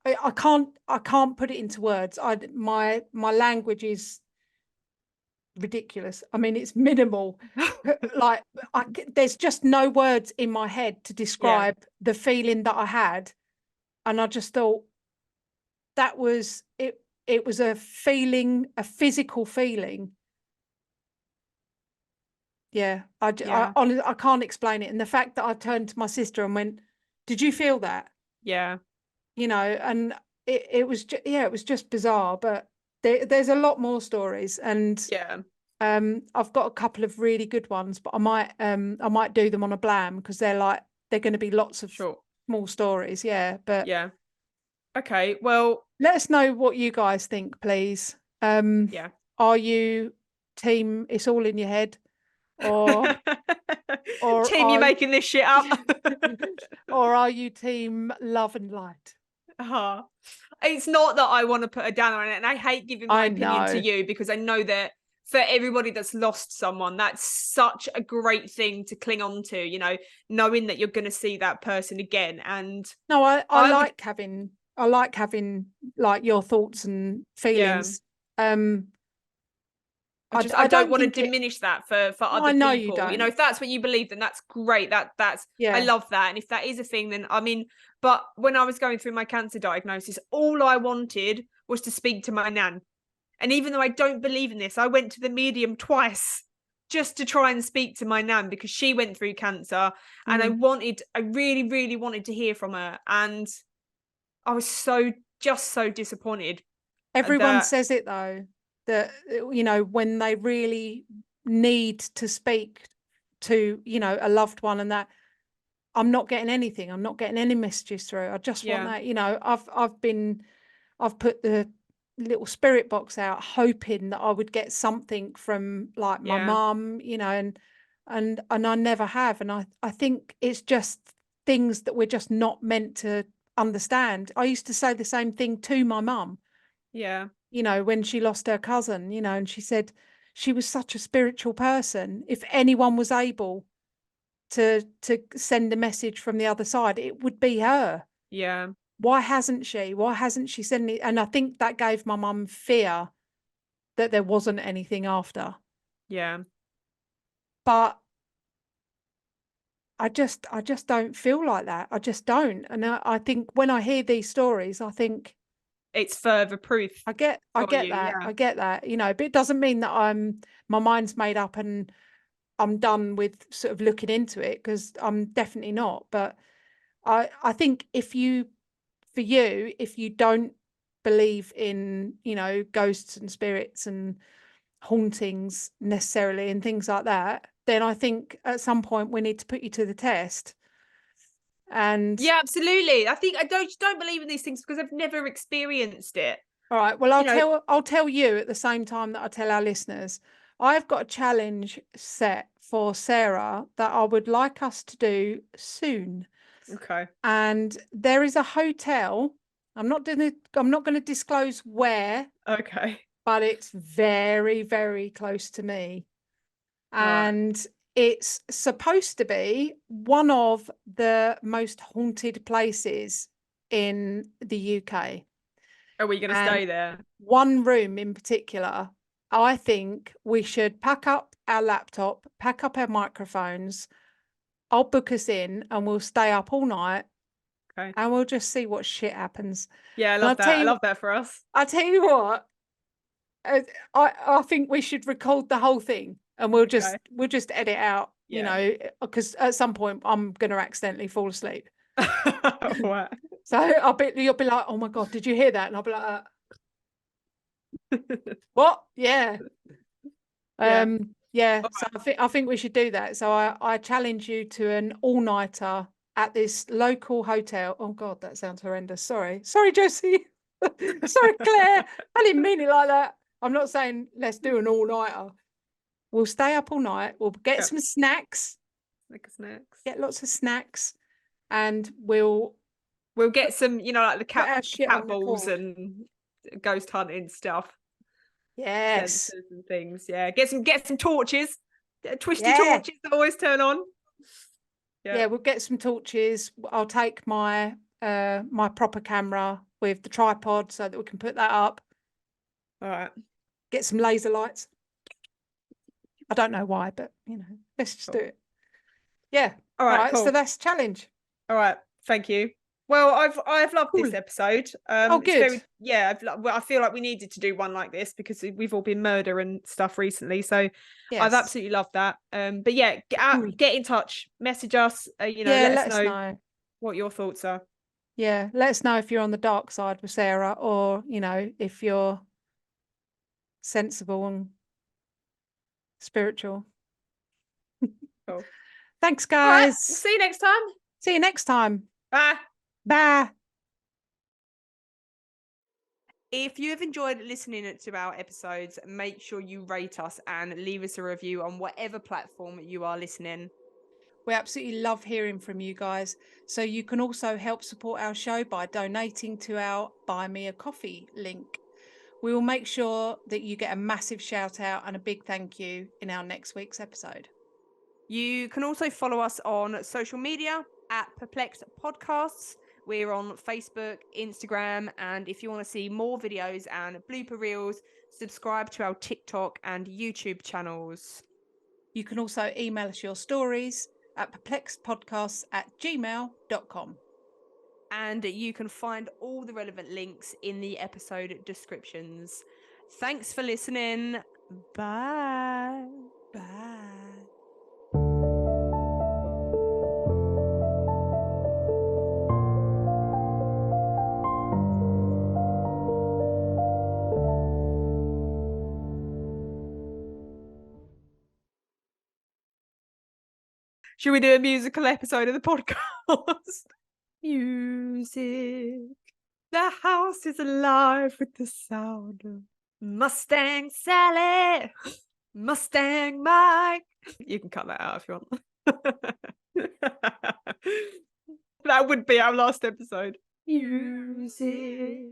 I can't put it into words. My language is ridiculous. I mean, it's minimal. Like there's just no words in my head to describe the feeling that I had, and I just thought that was it. It was a feeling, a physical feeling. Yeah, I can't explain it. And the fact that I turned to my sister and went, "Did you feel that?" Yeah. And it was it was just bizarre. But there's a lot more stories, and I've got a couple of really good ones, but I might do them on a blam, because they're going to be lots of small stories. Yeah, but okay, well, let us know what you guys think, please. Are you team it's all in your head, or team you making this shit up, or are you team love and light? It's not that I want to put a downer on it, and I hate giving my opinion to you, because I know that for everybody that's lost someone, that's such a great thing to cling on to, knowing that you're going to see that person again. And no, I like having like your thoughts and feelings. I don't want to diminish that for other people. You don't. If that's what you believe, then that's great. That's I love that. And if that is a thing, then I mean, but when I was going through my cancer diagnosis, all I wanted was to speak to my nan. And even though I don't believe in this, I went to the medium twice just to try and speak to my nan, because she went through cancer, and I really, really wanted to hear from her. And I was so disappointed. Everyone says it though, that when they really need to speak to a loved one, and that I'm not getting anything, I'm not getting any messages through. I just want that. I've put the little spirit box out, hoping that I would get something from like my mum, and I never have. And I think it's just things that we're just not meant to understand. I used to say the same thing to my mum. Yeah. you know, when she lost her cousin, you know, and she said she was such a spiritual person. If anyone was able to send a message from the other side, it would be her. Yeah. Why hasn't she? Why hasn't she sent it? And I think that gave my mum fear that there wasn't anything after. Yeah. But I just don't feel like that. I just don't. And I think when I hear these stories, I think It's further proof I get for that. you. Yeah. I get that, you know, but it doesn't mean that my mind's made up and I'm done with sort of looking into it, because I'm definitely not. But I think if you don't believe in, you know, ghosts and spirits and hauntings necessarily and things like that, then I think at some point we need to put you to the test. And Yeah, absolutely. I think I don't believe in these things because I've never experienced it. all right, well, You know, I'll tell you at the same time that I tell our listeners, I've got a challenge set for Sarah that I would like us to do soon. okay. And there is a hotel. I'm not going to disclose where, Okay. but it's very, very close to me. Right. And it's supposed to be one of the most haunted places in the UK. Are we gonna And stay there? one room in particular, I think we should pack up our laptop, pack up our microphones. I'll book us in and we'll stay up all night Okay. and we'll just see what shit happens. Yeah, I And love that. I love that for us. I tell you what, I think we should record the whole thing and we'll Okay. just edit out, you Yeah. know, because at some point I'm going to accidentally fall asleep. What? So you'll be like, oh my God, did you hear that? And I'll be like, what? Yeah. Yeah. Yeah. All So right. I think we should do that. So I challenge you to an all-nighter at this local hotel. Oh God, that sounds horrendous. Sorry, Josie. Sorry, Claire. I didn't mean it like that. I'm not saying let's do an all-nighter. We'll stay up all night. We'll get Yep. some snacks, Like snacks. get lots of snacks, and We'll get some, you know, like the put cat our shit on balls record. and ghost hunting stuff, Yes. sensors and things. Yeah. Get some torches. Twisty Yeah. torches that always turn on. Yeah. Yeah, we'll get some torches. I'll take my my proper camera with the tripod so that we can put that up. All right. Get some laser lights. I don't know why, but you know, let's just do it. Yeah. All right, So cool. that's challenge. All right, thank you. Well, I've loved Cool. this episode. Oh, It's good. very, yeah. I feel like we needed to do one like this because we've all been murder and stuff recently. So I've Yes. absolutely loved that. But yeah, Cool. get in touch, message us. You know, Yeah, let us know know. what your thoughts are. Yeah, let us know if you're on the dark side with Sarah, or you know, if you're sensible and spiritual. Cool. Thanks, All right, guys. we'll see you next time. See you next time. Bye. Bye. If you have enjoyed listening to our episodes, make sure you rate us and leave us a review on whatever platform you are listening. We absolutely love hearing from you guys. So you can also help support our show by donating to our Buy Me a Coffee link. We will make sure that you get a massive shout out and a big thank you in our next week's episode. You can also follow us on social media at Perplexed Podcasts. We're on Facebook, Instagram, and if you want to see more videos and blooper reels, subscribe to our TikTok and YouTube channels. You can also email us your stories at perplexedpodcasts@gmail.com. And you can find all the relevant links in the episode descriptions. Thanks for listening. Bye. Bye. Should we do a musical episode of the podcast? Music. The house is alive with the sound of Mustang Sally, Mustang Mike. You can cut that out if you want. That would be our last episode. Music.